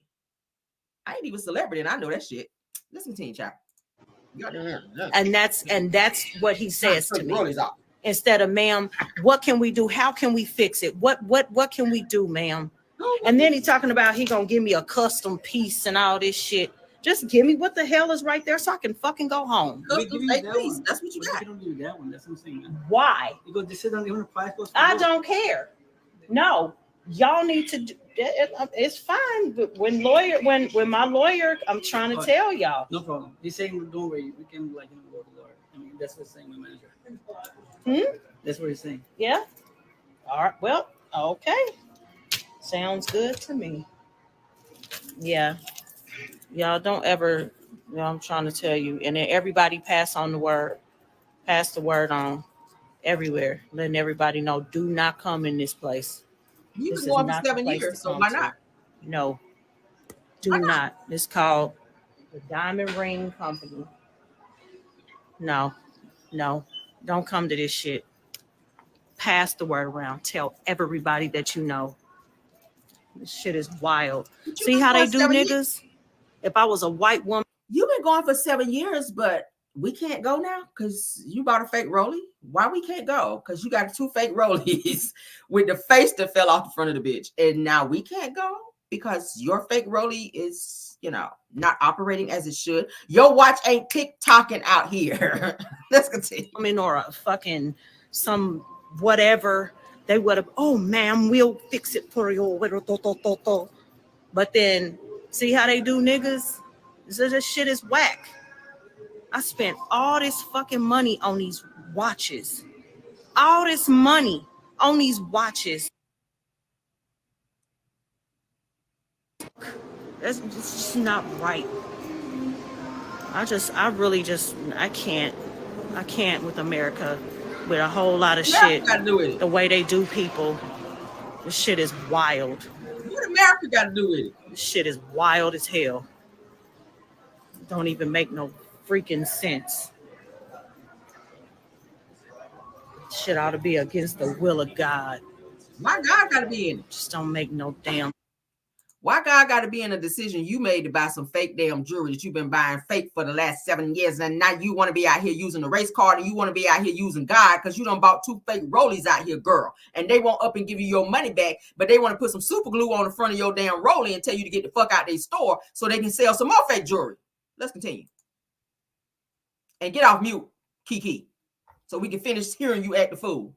I ain't even a celebrity and I know that shit. Listen to you, child. And that's what he says to me. Instead of, ma'am, what can we do? How can we fix it? What can we do, ma'am? And then he talking about he gonna give me a custom piece and all this shit. Just give me what the hell is right there so I can fucking go home. That's what you got. You don't do that one. That's what I'm saying. Why? Because they sit on the price. I don't care. No, y'all need to do it's fine. But when my lawyer, I'm trying to tell y'all. No problem. He's saying, don't worry, we can go to the lawyer. I mean, that's what he's saying, my manager. That's what he's saying. Yeah. All right. Well, okay. Sounds good to me. Yeah. Y'all don't ever, I'm trying to tell you. And then everybody pass the word on everywhere, letting everybody know, do not come in this place. You've been going for 7 years, so why not? No, do not. It's called the Diamond Ring Company. No, don't come to this shit. Pass the word around. Tell everybody that you know. This shit is wild. See how they do niggas? If I was a white woman. You've been going for 7 years, but we can't go now because you bought a fake rollie. Why we can't go? Because you got 2 fake rollies with the face that fell off the front of the bitch. And now we can't go because your fake rollie is, not operating as it should. Your watch ain't tick-tocking out here. Let's continue. I mean, or a fucking some whatever. They would have, oh, ma'am, we'll fix it for you. But then, see how they do niggas? This shit is whack. I spent all this fucking money on these watches. All this money on these watches. That's just not right. I can't with America with a whole lot of shit. The way they do people. This shit is wild. What America got to do with it? This shit is wild as hell. Don't even make no freaking sense. Shit ought to be against the will of God. Why God got to be in it? Just don't make no damn. Why God got to be in a decision you made to buy some fake damn jewelry that you've been buying fake for the last 7 years, and now you want to be out here using the race card, and you want to be out here using God because you done bought 2 fake rollies out here, girl, and they won't up and give you your money back, but they want to put some super glue on the front of your damn rollie and tell you to get the fuck out their store so they can sell some more fake jewelry. Let's continue. And get off mute, Kiki, so we can finish hearing you act the fool.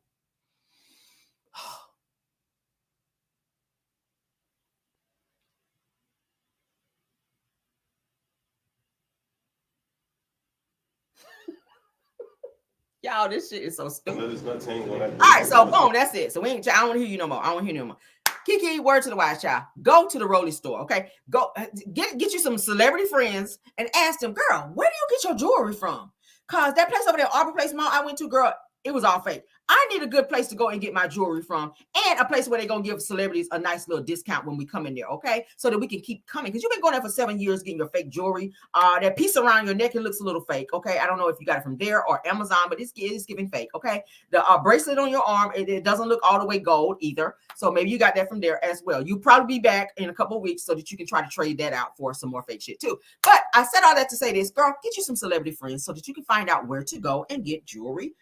Y'all, this shit is so stupid. All right, so boom, that's it. So I don't want to hear you no more. I don't want to hear you no more. Kiki, word to the wise child. Go to the rollie store, okay? Go get you some celebrity friends and ask them, girl, where do you get your jewelry from? Cause that place over there, Arbor Place Mall I went to, girl, it was all fake. I need a good place to go and get my jewelry from, and a place where they're gonna give celebrities a nice little discount when we come in there, okay? So that we can keep coming. Because you've been going there for 7 years getting your fake jewelry. That piece around your neck, it looks a little fake, okay? I don't know if you got it from there or Amazon, but it's giving fake, okay? The bracelet on your arm, it doesn't look all the way gold either. So maybe you got that from there as well. You'll probably be back in a couple of weeks so that you can try to trade that out for some more fake shit too. But I said all that to say this, girl, get you some celebrity friends so that you can find out where to go and get jewelry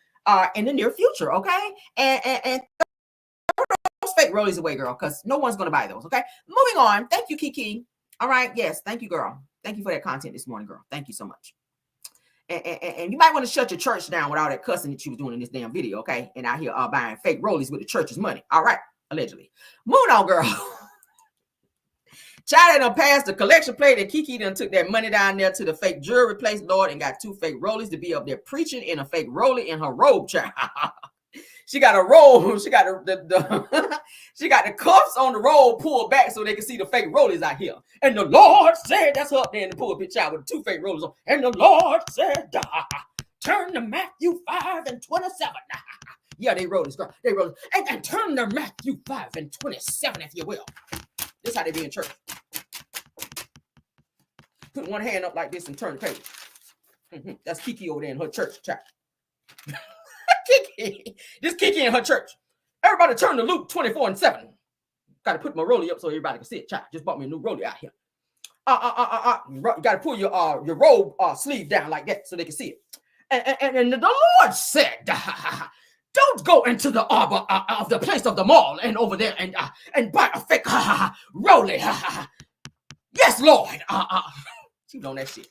in the near future, okay? And those fake rollies away, girl, because no one's going to buy those, okay? Moving on. Thank you, Kiki. All right. Yes. Thank you, girl. Thank you for that content this morning, girl. Thank you so much. And you might want to shut your church down with all that cussing that you was doing in this damn video, okay? And out here buying fake rollies with the church's money. All right. Allegedly. Moving on, girl. Child done passed the collection plate, and Kiki done took that money down there to the fake jewelry place, Lord, and got 2 fake rollies to be up there preaching in a fake rollie in her robe, child. She got a robe. She got she got the cuffs on the robe pulled back so they can see the fake rollies out here. And the Lord said, that's her up there in the pulpit, child, with 2 fake rollies on. And the Lord said, turn to Matthew 5:27. Yeah, they rollies, girl. They rollies. And turn to Matthew 5:27, if you will. This is how they be in church. Put one hand up like this and turn the page. That's Kiki over there in her church, child. Kiki. This Kiki in her church. Everybody turn to Luke 24:7. Got to put my rollie up so everybody can see it, child. Just bought me a new rollie out here. You got to pull your robe sleeve down like that so they can see it. And the Lord said, don't go into the arbor of the place of the mall and over there and buy a fake rollie. Yes, Lord. She was on that shit.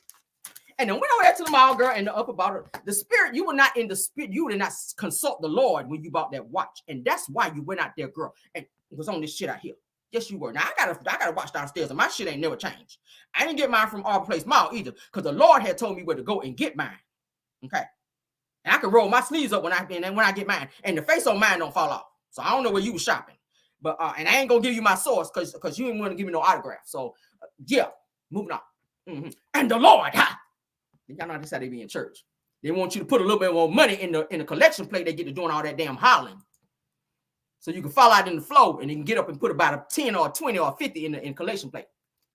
And then went over there to the mall, girl, and the upper bottom. The spirit, you were not in the spirit. You did not consult the Lord when you bought that watch. And that's why you went out there, girl, and was on this shit out here. Yes, you were. Now, I gotta watch downstairs, and my shit ain't never changed. I didn't get mine from Arbor Place Mall either, because the Lord had told me where to go and get mine. Okay. And I can roll my sleeves up when I get mine, and the face on mine don't fall off. So I don't know where you was shopping, but and I ain't gonna give you my source because you ain't want to give me no autograph. So yeah, moving on. And the Lord, y'all know this how they be in church. They want you to put a little bit more money in the collection plate. They get to doing all that damn hollering, so you can fall out in the flow and you can get up and put about a 10 or 20 or 50 in the collection plate.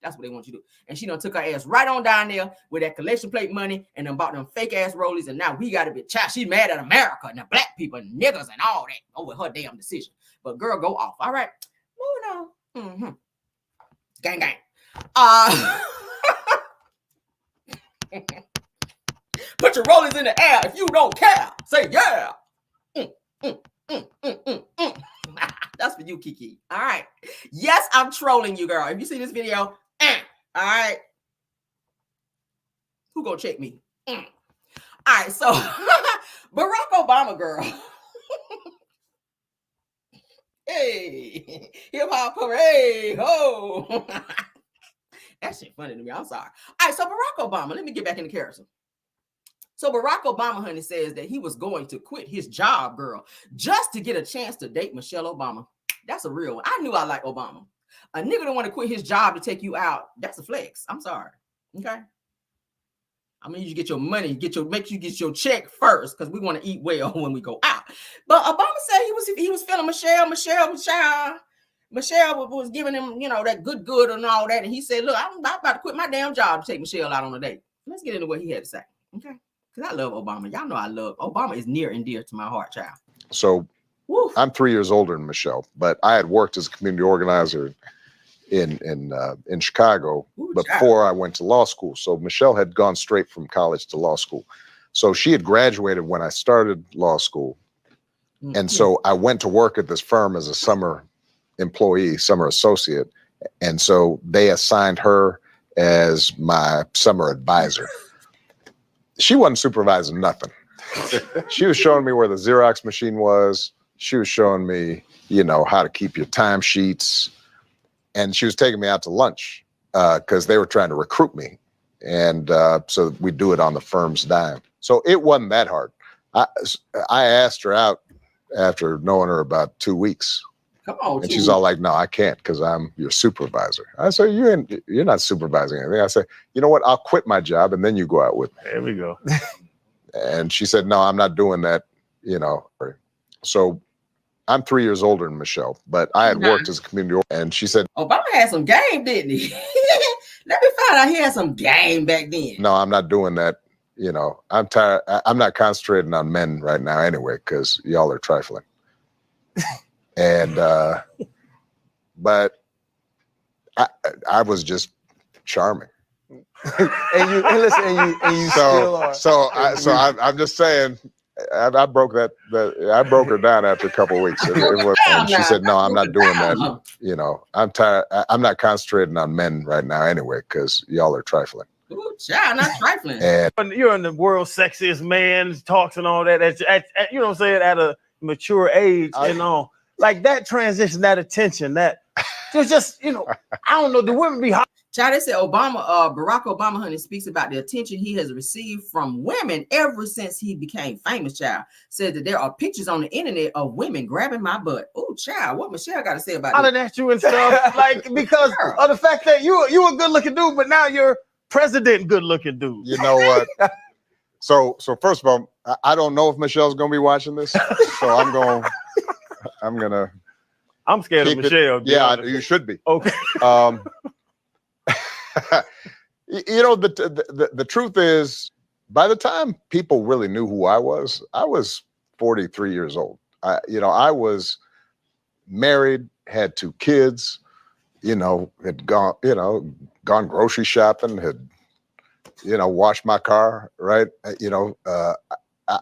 That's what they want you to do. And she done took her ass right on down there with that collection plate money and then bought them fake ass rollies. And now we got to be child. She's mad at America and the black people and niggas and all that over her damn decision. But girl, go off. All right. Moving on. Gang, gang. Put your rollies in the air if you don't care. Say yeah. That's for you, Kiki. All right. Yes, I'm trolling you, girl. If you see this video, all right. Who gonna check me? All right, so Barack Obama, girl. Hey, hip hop, hey, ho. That shit funny to me. I'm sorry. All right, so Barack Obama, let me get back in the character. So Barack Obama, honey, says that he was going to quit his job, girl, just to get a chance to date Michelle Obama. That's a real one. I knew I liked Obama. A nigga don't want to quit his job to take you out. That's a flex. I'm sorry. Okay. I mean, you get your money, make you get your check first, because we want to eat well when we go out. But Obama said he was feeling Michelle was giving him, that good and all that. And he said, look, I'm about to quit my damn job to take Michelle out on a date. Let's get into what he had to say. Okay. Because I love Obama. Y'all know I love Obama is near and dear to my heart, child. So Woof. I'm 3 years older than Michelle, but I had worked as a community organizer in Chicago before I went to law school. So Michelle had gone straight from college to law school. So she had graduated when I started law school. And so I went to work at this firm as a summer employee, summer associate. And so they assigned her as my summer advisor. She wasn't supervising nothing. She was showing me where the Xerox machine was. She was showing me, you know, how to keep your timesheets. And she was taking me out to lunch because they were trying to recruit me. And so we do it on the firm's dime. So it wasn't that hard. I asked her out after knowing her about 2 weeks. Come on, and she's all like, no, I can't because I'm your supervisor. I said, you're not supervising anything. I said, you know what? I'll quit my job and then you go out with me. There we go. And she said, no, I'm not doing that, you know. So I'm 3 years older than Michelle, but I had worked as a community, and she said, Obama had some game, didn't he? Let me find out he had some game back then. no, I'm not doing that. You know, I'm tired. I'm not concentrating on men right now anyway, because y'all are trifling. And, but I was just charming. and listen, and you still are. I'm just saying, I broke I broke her down after a couple of weeks. And she said, no, I'm not doing that. You know, I'm tired. I'm not concentrating on men right now anyway, because y'all are trifling. Ooh, child, not trifling. And you're in the world's sexiest man talks and all that. At you know what I'm saying, at a mature age and all. Like that transition, that attention, that just, you know, I don't know, the women be hot. Child, they said Barack Obama, honey, speaks about the attention he has received from women ever since he became famous, child. Said that there are pictures on the internet of women grabbing my butt. Oh, child, what Michelle got to say about Hollering at you and stuff, like, because of the fact that you a good-looking dude, but now you're president good-looking dude. You know what? So first of all, I don't know if Michelle's going to be watching this, so I'm scared of Michelle. Yeah, you should be. Okay. You know, the truth is, by the time people really knew who I was 43 years old. I was married, had 2 kids, you know, had gone grocery shopping, had, you know, washed my car, right?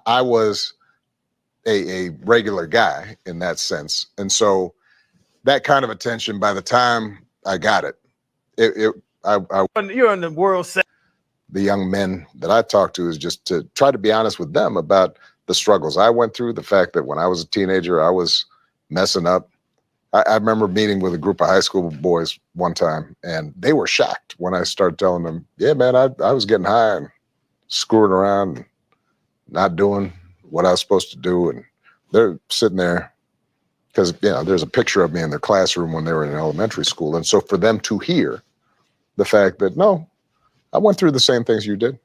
I was a regular guy in that sense. And so that kind of attention, by the time I got it, you're in the world. The young men that I talk to is just to try to be honest with them about the struggles I went through. The fact that when I was a teenager, I was messing up. I remember meeting with a group of high school boys one time, and they were shocked when I started telling them, yeah, man, I was getting high and screwing around and not doing what I was supposed to do. And they're sitting there because, you know, there's a picture of me in their classroom when they were in elementary school. And so for them to hear the fact that, no, I went through the same things you did.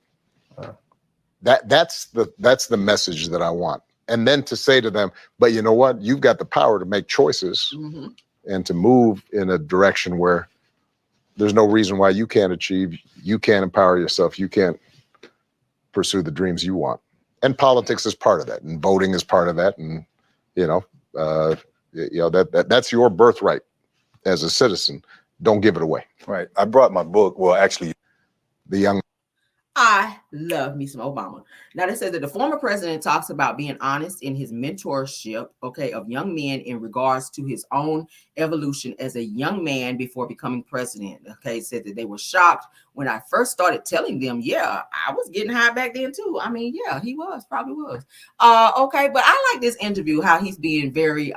That's the message that I want. And then to say to them, but you know what? You've got the power to make choices and to move in a direction where there's no reason why you can't achieve, you can't empower yourself, you can't pursue the dreams you want. And politics is part of that, and voting is part of that. And, that's your birthright as a citizen. Don't give it away. Right. I brought my book. Well, actually, the young. I love me some Obama. Now, they says that the former president talks about being honest in his mentorship, of young men in regards to his own evolution as a young man before becoming president. Said that they were shocked when I first started telling them, yeah, I was getting high back then too. I mean, yeah, he probably was. But I like this interview, how he's being very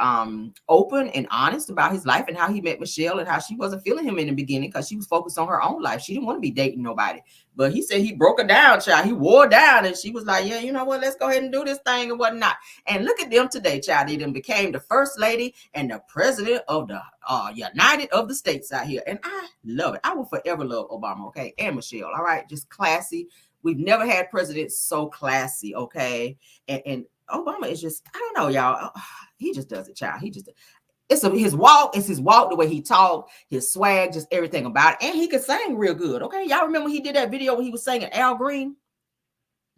open and honest about his life and how he met Michelle and how she wasn't feeling him in the beginning because she was focused on her own life. She didn't want to be dating nobody. But he said he broke her down, child. He wore down, and she was like, yeah, you know what? Let's go ahead and do this thing and whatnot. And look at them today, child. They then became the first lady and the president of the United of the States out here. And I love it. I will forever love Obama, and Michelle, all right? Just classy. We've never had presidents so classy, And Obama is just, I don't know, y'all. He just does it, child. He just It's his walk, the way he talked, his swag, just everything about it. And he could sing real good. Y'all remember he did that video when he was singing Al Green?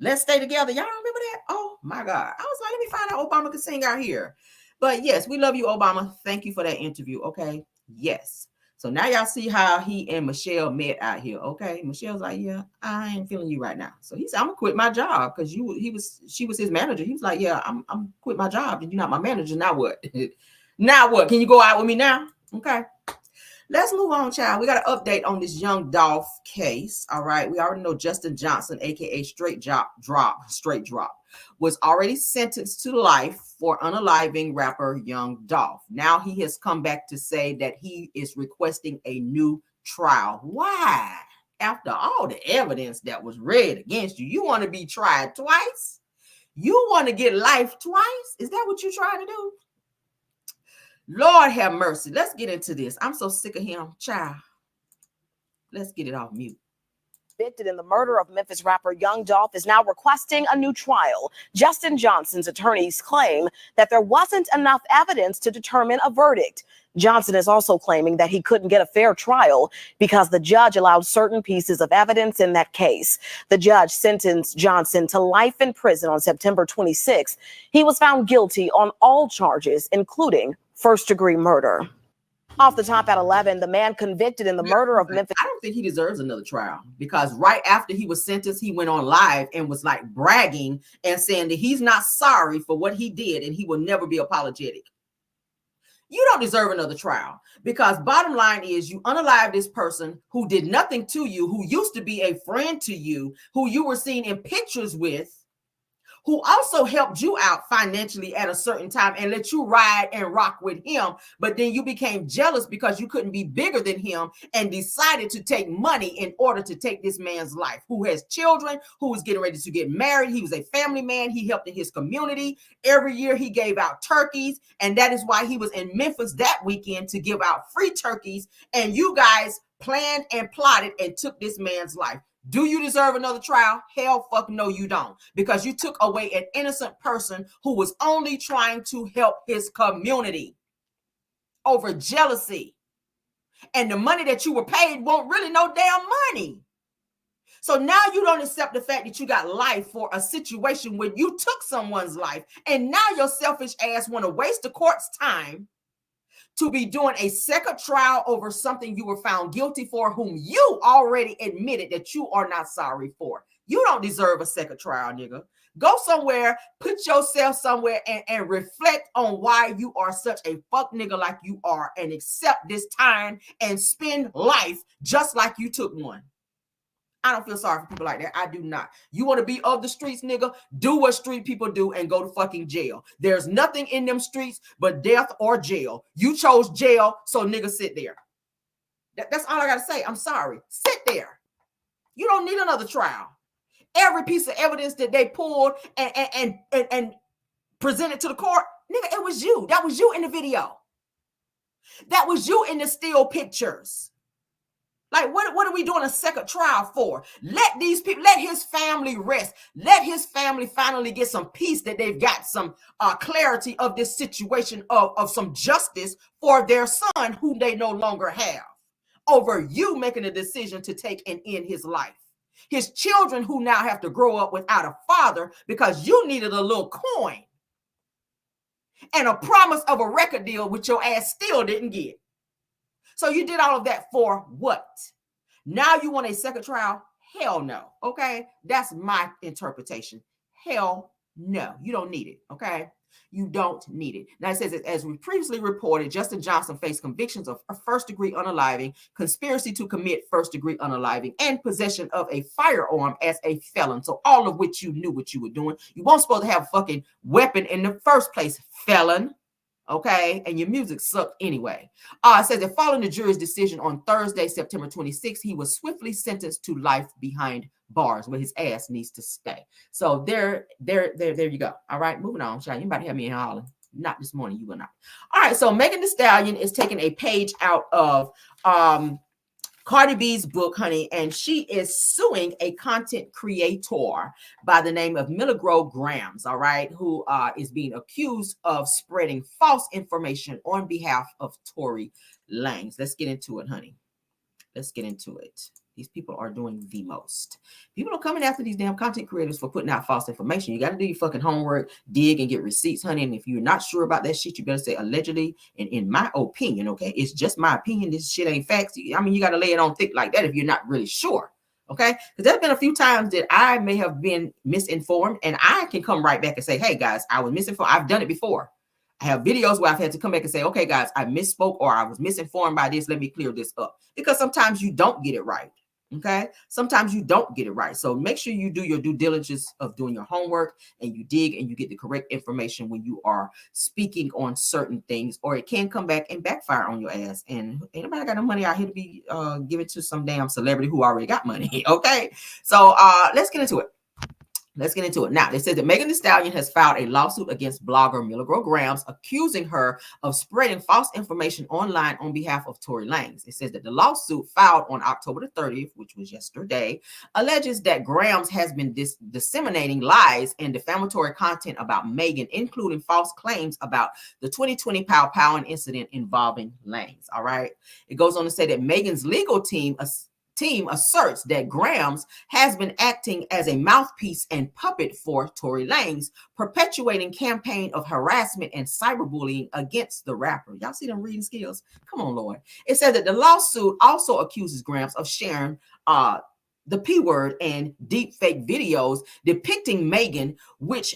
Let's Stay Together. Y'all remember that? Oh my God. I was like, let me find out Obama could sing out here. But yes, we love you, Obama. Thank you for that interview. Okay. Yes. So now y'all see how he and Michelle met out here. Okay. Michelle's like, yeah, I ain't feeling you right now. So he said, I'm gonna quit my job because she was his manager. He was like, yeah, I'm quit my job. You're not my manager. Now what? Now what? Can you go out with me now? Okay. Let's move on, child. We got an update on this young Dolph case. All right. We already know Justin Johnson, aka Straight Drop, was already sentenced to life for unaliving rapper young Dolph. Now he has come back to say that he is requesting a new trial. Why? After all the evidence that was read against you, you want to be tried twice? You want to get life twice? Is that what you're trying to do? Lord have mercy. Let's get into this. I'm so sick of him, child. Let's get it off mute. Convicted in the murder of Memphis rapper Young Dolph is now requesting a new trial. Justin Johnson's attorneys claim that there wasn't enough evidence to determine a verdict. Johnson is also claiming that he couldn't get a fair trial because the judge allowed certain pieces of evidence in that case. The judge sentenced Johnson to life in prison on September 26th. He was found guilty on all charges, including first-degree murder. Off the top at 11, the man convicted in the murder of Memphis. I don't think he deserves another trial because right after he was sentenced, he went on live and was like bragging and saying that he's not sorry for what he did and he will never be apologetic. You don't deserve another trial because bottom line is you unalive this person who did nothing to you, who used to be a friend to you, who you were seen in pictures with, who also helped you out financially at a certain time and let you ride and rock with him. But then you became jealous because you couldn't be bigger than him and decided to take money in order to take this man's life, who has children, who was getting ready to get married. He was a family man. He helped in his community. Every year he gave out turkeys. And that is why he was in Memphis that weekend to give out free turkeys. And you guys planned and plotted and took this man's life. Do you deserve another trial? Hell fuck no, you don't. Because you took away an innocent person who was only trying to help his community over jealousy. And the money that you were paid won't really no damn money. So now you don't accept the fact that you got life for a situation when you took someone's life. And now your selfish ass want to waste the court's time to be doing a second trial over something you were found guilty for, whom you already admitted that you are not sorry for. You don't deserve a second trial, nigga. Go somewhere, put yourself somewhere and reflect on why you are such a fuck nigga like you are and accept this time and spend life just like you took one. I don't feel sorry for people like that. I do not. You want to be of the streets, nigga? Do what street people do and go to fucking jail. There's nothing in them streets but death or jail. You chose jail, so nigga sit there. That's all I got to say. I'm sorry. Sit there. You don't need another trial. Every piece of evidence that they pulled and presented to the court, nigga, it was you. That was you in the video. That was you in the still pictures. Like, what are we doing a second trial for? Let these people, let his family rest. Let his family finally get some peace that they've got some clarity of this situation of some justice for their son whom they no longer have over you making a decision to take and end his life. His children who now have to grow up without a father because you needed a little coin and a promise of a record deal which your ass still didn't get. So you did all of that for what? Now you want a second trial? Hell no. Okay. That's my interpretation. Hell no. You don't need it. Okay. You don't need it. Now it says, as we previously reported, Justin Johnson faced convictions of first-degree unaliving, conspiracy to commit first-degree unaliving, and possession of a firearm as a felon. So all of which you knew what you were doing. You weren't supposed to have a fucking weapon in the first place, felon. Okay, and your music sucked anyway. It says that following the jury's decision on Thursday, September 26th, he was swiftly sentenced to life behind bars where his ass needs to stay. So there you go. All right, moving on. Sean, you about to have me in hollering. Not this morning, you will not. All right, so Megan Thee Stallion is taking a page out of Cardi B's book, honey, and she is suing a content creator by the name of Milagro Grams, all right, who is being accused of spreading false information on behalf of Tory Lanez. Let's get into it, honey. Let's get into it. These people are doing the most. People are coming after these damn content creators for putting out false information. You got to do your fucking homework, dig and get receipts, honey. And if you're not sure about that shit, you better say allegedly. And in my opinion, okay, it's just my opinion. This shit ain't facts. I mean, you got to lay it on thick like that if you're not really sure. Okay, because there's been a few times that I may have been misinformed, and I can come right back and say, hey guys, I was misinformed. I've done it before. I have videos where I've had to come back and say, okay, guys, I misspoke or I was misinformed by this. Let me clear this up. Because sometimes you don't get it right. Okay. Sometimes you don't get it right. So make sure you do your due diligence of doing your homework and you dig and you get the correct information when you are speaking on certain things, or it can come back and backfire on your ass. And anybody got no money out here to be given to some damn celebrity who already got money. Okay. So let's get into it. Let's get into it. Now, they said that Megan Thee Stallion has filed a lawsuit against blogger Milagro Grams, accusing her of spreading false information online on behalf of Tory Lanez. It says that the lawsuit filed on October the 30th, which was yesterday, alleges that Grams has been disseminating lies and defamatory content about Megan, including false claims about the 2020 Pow Pow incident involving Lanez. All right. It goes on to say that Megan's legal team asserts that Grams has been acting as a mouthpiece and puppet for Tory Lanez, perpetuating campaign of harassment and cyberbullying against the rapper. Y'all see them reading skills? Come on, Lord. It said that the lawsuit also accuses Grams of sharing the P word and deep fake videos depicting Megan, which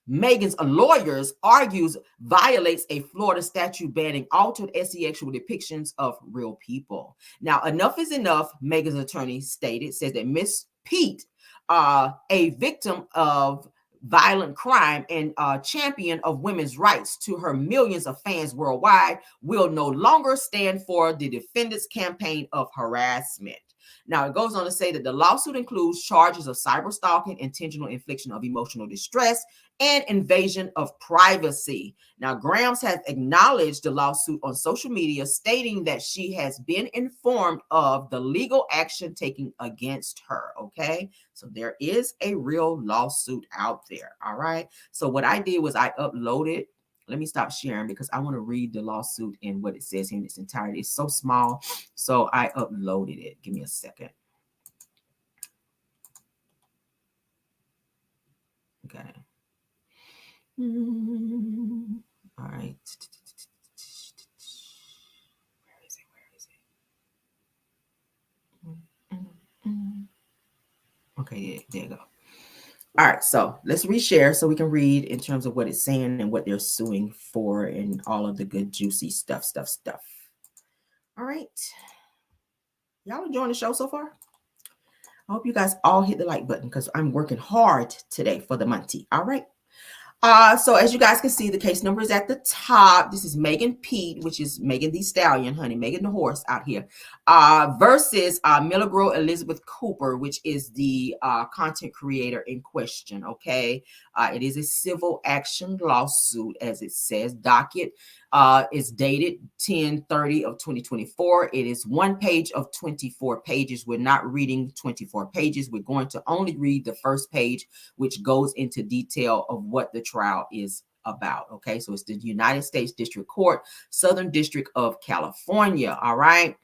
Megan's lawyers argues violates a Florida statute banning altered sexual depictions of real people. Now, enough is enough, Megan's attorney stated, says that Miss Pete, a victim of violent crime and champion of women's rights to her millions of fans worldwide, will no longer stand for the defendant's campaign of harassment. Now, it goes on to say that the lawsuit includes charges of cyber stalking, intentional infliction of emotional distress, and invasion of privacy. Now, Grams has acknowledged the lawsuit on social media, stating that she has been informed of the legal action taken against her. Okay, so there is a real lawsuit out there. All right, so what I did was I uploaded. Let me stop sharing because I want to read the lawsuit and what it says in its entirety. It's so small, so I uploaded it. Give me a second. Okay. All right. Where is it? Okay, there you go. All right, so let's reshare so we can read in terms of what it's saying and what they're suing for and all of the good, juicy stuff. All right. Y'all enjoying the show so far? I hope you guys all hit the like button because I'm working hard today for the Monty. All right. So as you guys can see, the case number is at the top. This is Megan Pete, which is Megan Thee Stallion, honey, Megan the horse out here, versus Milagro Elizabeth Cooper, which is the content creator in question. Okay, it is a civil action lawsuit, as it says. Docket is dated 10/30 of 2024. It is one page of 24 pages. We're not reading 24 pages. We're going to only read the first page, which goes into detail of what the trial is about. Okay, so it's the United States District Court, Southern District of California. All right.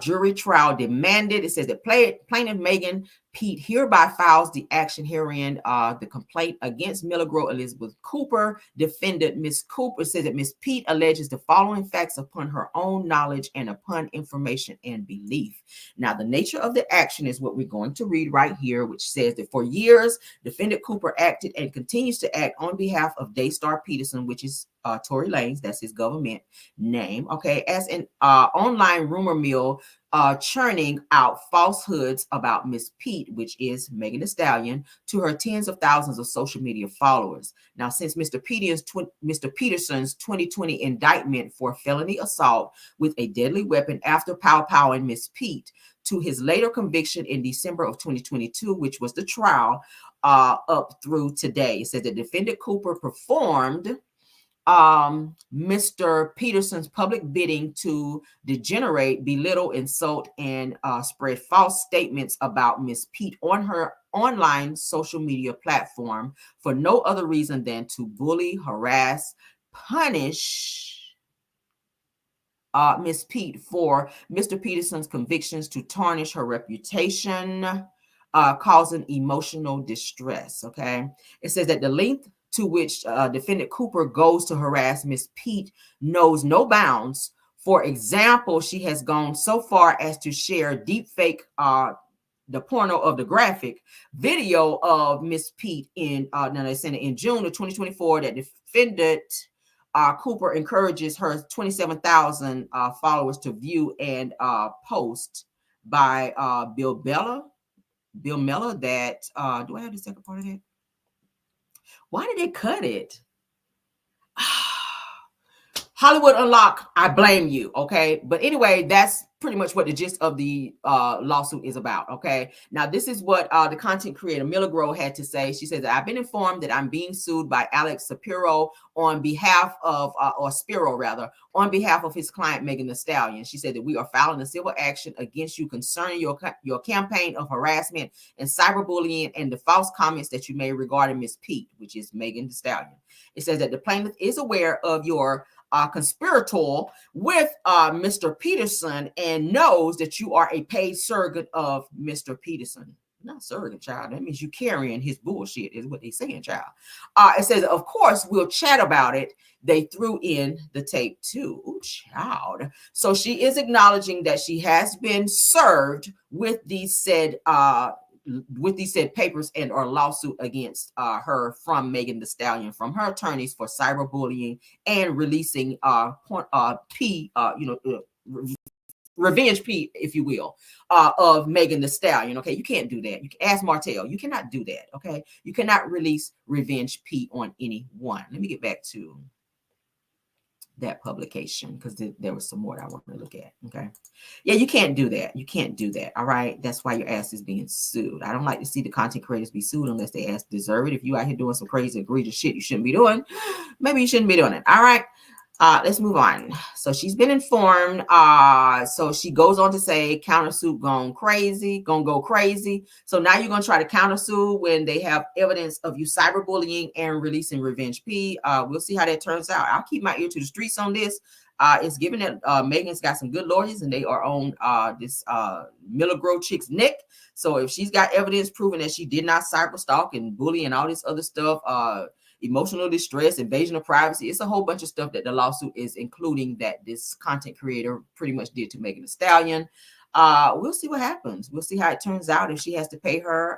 Jury trial demanded. It says that plaintiff Megan Pete hereby files the action herein, the complaint against Milagro Elizabeth Cooper. Defendant Miss Cooper says that Miss Pete alleges the following facts upon her own knowledge and upon information and belief. Now, the nature of the action is what we're going to read right here, which says that for years, defendant Cooper acted and continues to act on behalf of Daystar Peterson, which is Tory Lanez, that's his government name, okay, as an online rumor mill, churning out falsehoods about Miss Pete, which is Megan Thee Stallion, to her tens of thousands of social media followers. Now, since Mr. Peterson's 2020 indictment for felony assault with a deadly weapon after Pow Pow and Miss Pete, to his later conviction in December of 2022, which was the trial, up through today, it says that defendant Cooper performed Mr. Peterson's public bidding to degenerate, belittle, insult, and spread false statements about Miss Pete on her online social media platform for no other reason than to bully, harass, punish, Miss Pete for Mr. Peterson's convictions to tarnish her reputation, causing emotional distress. Okay. It says that the length to which defendant Cooper goes to harass Miss Pete knows no bounds. For example, she has gone so far as to share deep fake, the porno of the graphic video of Miss Pete in, now they sent it in June of 2024, that defendant Cooper encourages her 27,000 followers to view and post by Bill Miller that, do I have the second part of that? Why did they cut it? Hollywood Unlocked, I blame you, okay? But anyway, that's pretty much what the gist of the lawsuit is about, okay? Now, this is what the content creator, Milagro, had to say. She says, I've been informed that I'm being sued by Alex Shapiro on behalf of, or Spiro rather, on behalf of his client, Megan Thee Stallion. She said that we are filing a civil action against you concerning your campaign of harassment and cyberbullying and the false comments that you made regarding Miss Pete, which is Megan Thee Stallion. It says that the plaintiff is aware of your conspirator with Mr. Peterson and knows that you are a paid surrogate of Mr. Peterson. Not surrogate, child. That means you carrying his bullshit is what they saying, child. It says, of course, we'll chat about it. They threw in the tape too. Ooh, child. So she is acknowledging that she has been served with these said papers and or lawsuit against her from Megan Thee Stallion, from her attorneys for cyberbullying and releasing revenge P, if you will, of Megan Thee Stallion. Okay, you can't do that. You can ask Martell. You cannot do that. Okay, you cannot release revenge P on anyone. Let me get back to that publication because there was some more that I want to look at. Okay, yeah, you can't do that. You can't do that. All right, that's why your ass is being sued. I don't like to see the content creators be sued unless they ass deserve it. If you out here doing some crazy egregious shit you shouldn't be doing, maybe you shouldn't be doing it. All right. Let's move on. So she's been informed. So she goes on to say countersuit gonna go crazy. So now you're gonna try to countersue when they have evidence of you cyberbullying and releasing revenge P. We'll see how that turns out. I'll keep my ear to the streets on this. It's given that Megan's got some good lawyers and they are on this Milagro chick's neck. So if she's got evidence proving that she did not cyber stalk and bully and all this other stuff, emotional distress, invasion of privacy. It's a whole bunch of stuff that the lawsuit is including that this content creator pretty much did to Megan Thee Stallion. We'll see what happens. We'll see how it turns out. If she has to pay her,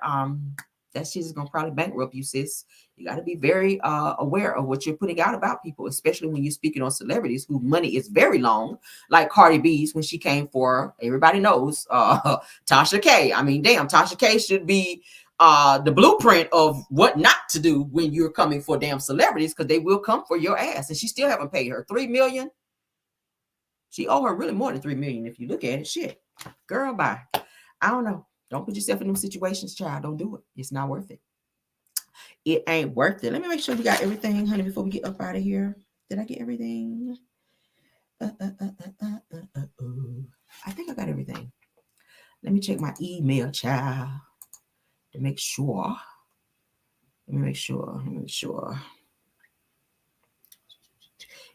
that shit is gonna probably bankrupt you, sis. You got to be very aware of what you're putting out about people, especially when you're speaking on celebrities whose money is very long, like Cardi B's when she came for, everybody knows, Tasha K. I mean, damn, Tasha K should be the blueprint of what not to do when you're coming for damn celebrities, because they will come for your ass. And she still haven't paid her $3 million. She owe her really more than $3 million if you look at it. Shit, girl, bye. I don't know. Don't put yourself in them situations, child. Don't do it. It's not worth it. It ain't worth it. Let me make sure we got everything, honey, before we get up out of here. Did I get everything? I think I got everything. Let me check my email, child. To make sure. Let me make sure.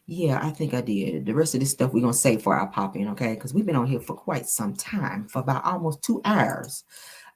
Yeah, I think I did. The rest of this stuff we're going to save for our pop-in, okay? Because we've been on here for quite some time, for about almost 2 hours.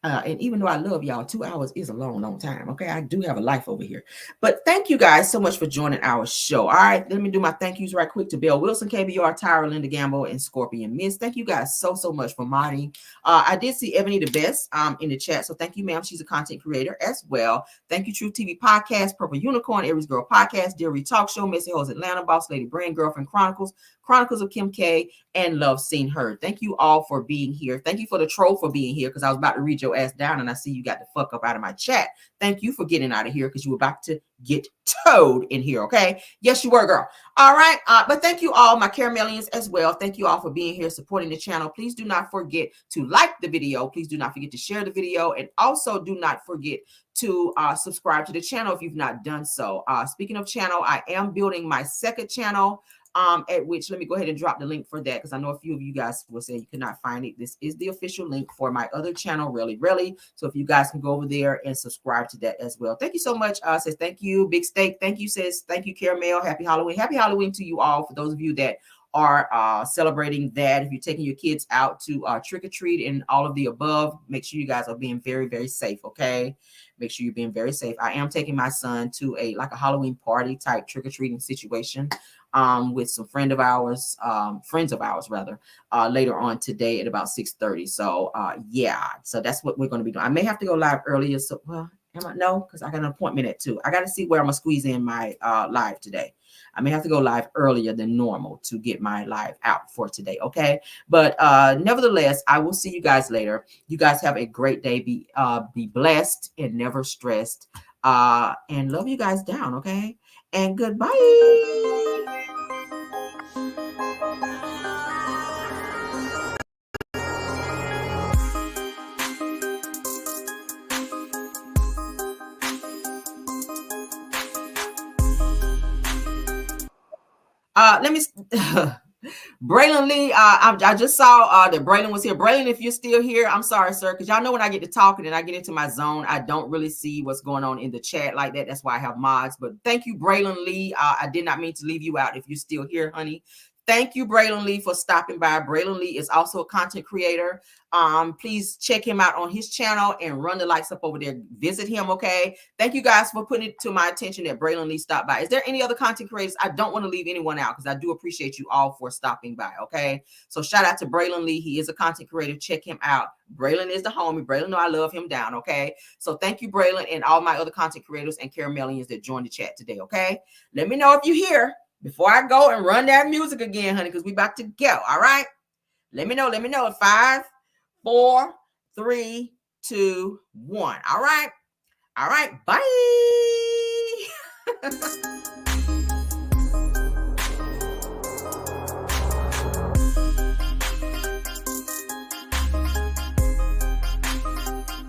And even though I love y'all, 2 hours is a long, long time, okay? I do have a life over here. But thank you guys so much for joining our show. All right, let me do my thank yous right quick to Bill Wilson, KBR, Tyra, Linda Gamble, and Scorpion Miss. Thank you guys so much for modding. I did see Ebony the Best in the chat, so thank you, ma'am. She's a content creator as well. Thank you, Truth TV Podcast, Purple Unicorn, Aries Girl Podcast, Dear Reed Talk Show, Messy Hoes Atlanta, Boss Lady Brain, Girlfriend Chronicles, Chronicles of Kim K, and Love Seen Heard. Thank you all for being here. Thank you for the troll for being here, because I was about to read your ass down and I see you got the fuck up out of my chat. Thank you for getting out of here, because you were about to get towed in here, okay? Yes, you were, girl. All right, but thank you all, my caramelians as well. Thank you all for being here, supporting the channel. Please do not forget to like the video. Please do not forget to share the video, and also do not forget to subscribe to the channel if you've not done so. Speaking of channel, I am building my second channel, at which, let me go ahead and drop the link for that, because I know a few of you guys will say you could not find it. This is the official link for my other channel, Really. So if you guys can go over there and subscribe to that as well. Thank you so much. Says thank you, Big Steak. Thank you, says thank you, Caramel. Happy Halloween. Happy Halloween to you all. For those of you that are celebrating that. If you're taking your kids out to trick-or-treat and all of the above, make sure you guys are being very, very safe, okay? Make sure you're being very safe. I am taking my son to a Halloween party type trick-or-treating situation with some friends of ours rather, later on today at about 6:30. So yeah, so that's what we're going to be doing. I may have to go live earlier. So no, because I got an appointment at 2. I got to see where I'm gonna squeeze in my live today. I may have to go live earlier than normal to get my live out for today. Okay. But nevertheless, I will see you guys later. You guys have a great day. Be blessed and never stressed. And love you guys down. Okay. And goodbye. Let me Braylon Lee, I just saw that Braylon was here. Braylon, if you're still here, I'm sorry, sir, because y'all know when I get to talking and I get into my zone, I don't really see what's going on in the chat like that. That's why I have mods. But thank you, Braylon Lee. I did not mean to leave you out if you're still here, honey. Thank you, Braylon Lee, for stopping by. Braylon Lee is also a content creator. Please check him out on his channel and run the likes up over there. Visit him, okay? Thank you guys for putting it to my attention that Braylon Lee stopped by. Is there any other content creators? I don't want to leave anyone out because I do appreciate you all for stopping by, okay? So shout out to Braylon Lee. He is a content creator. Check him out. Braylon is the homie. Braylon, know I love him down, okay? So thank you, Braylon, and all my other content creators and caramelians that joined the chat today, okay? Let me know if you're here before I go and run that music again, honey, because we about to go, all right? Let me know. 5, 4, 3, 2, 1. All right. Bye.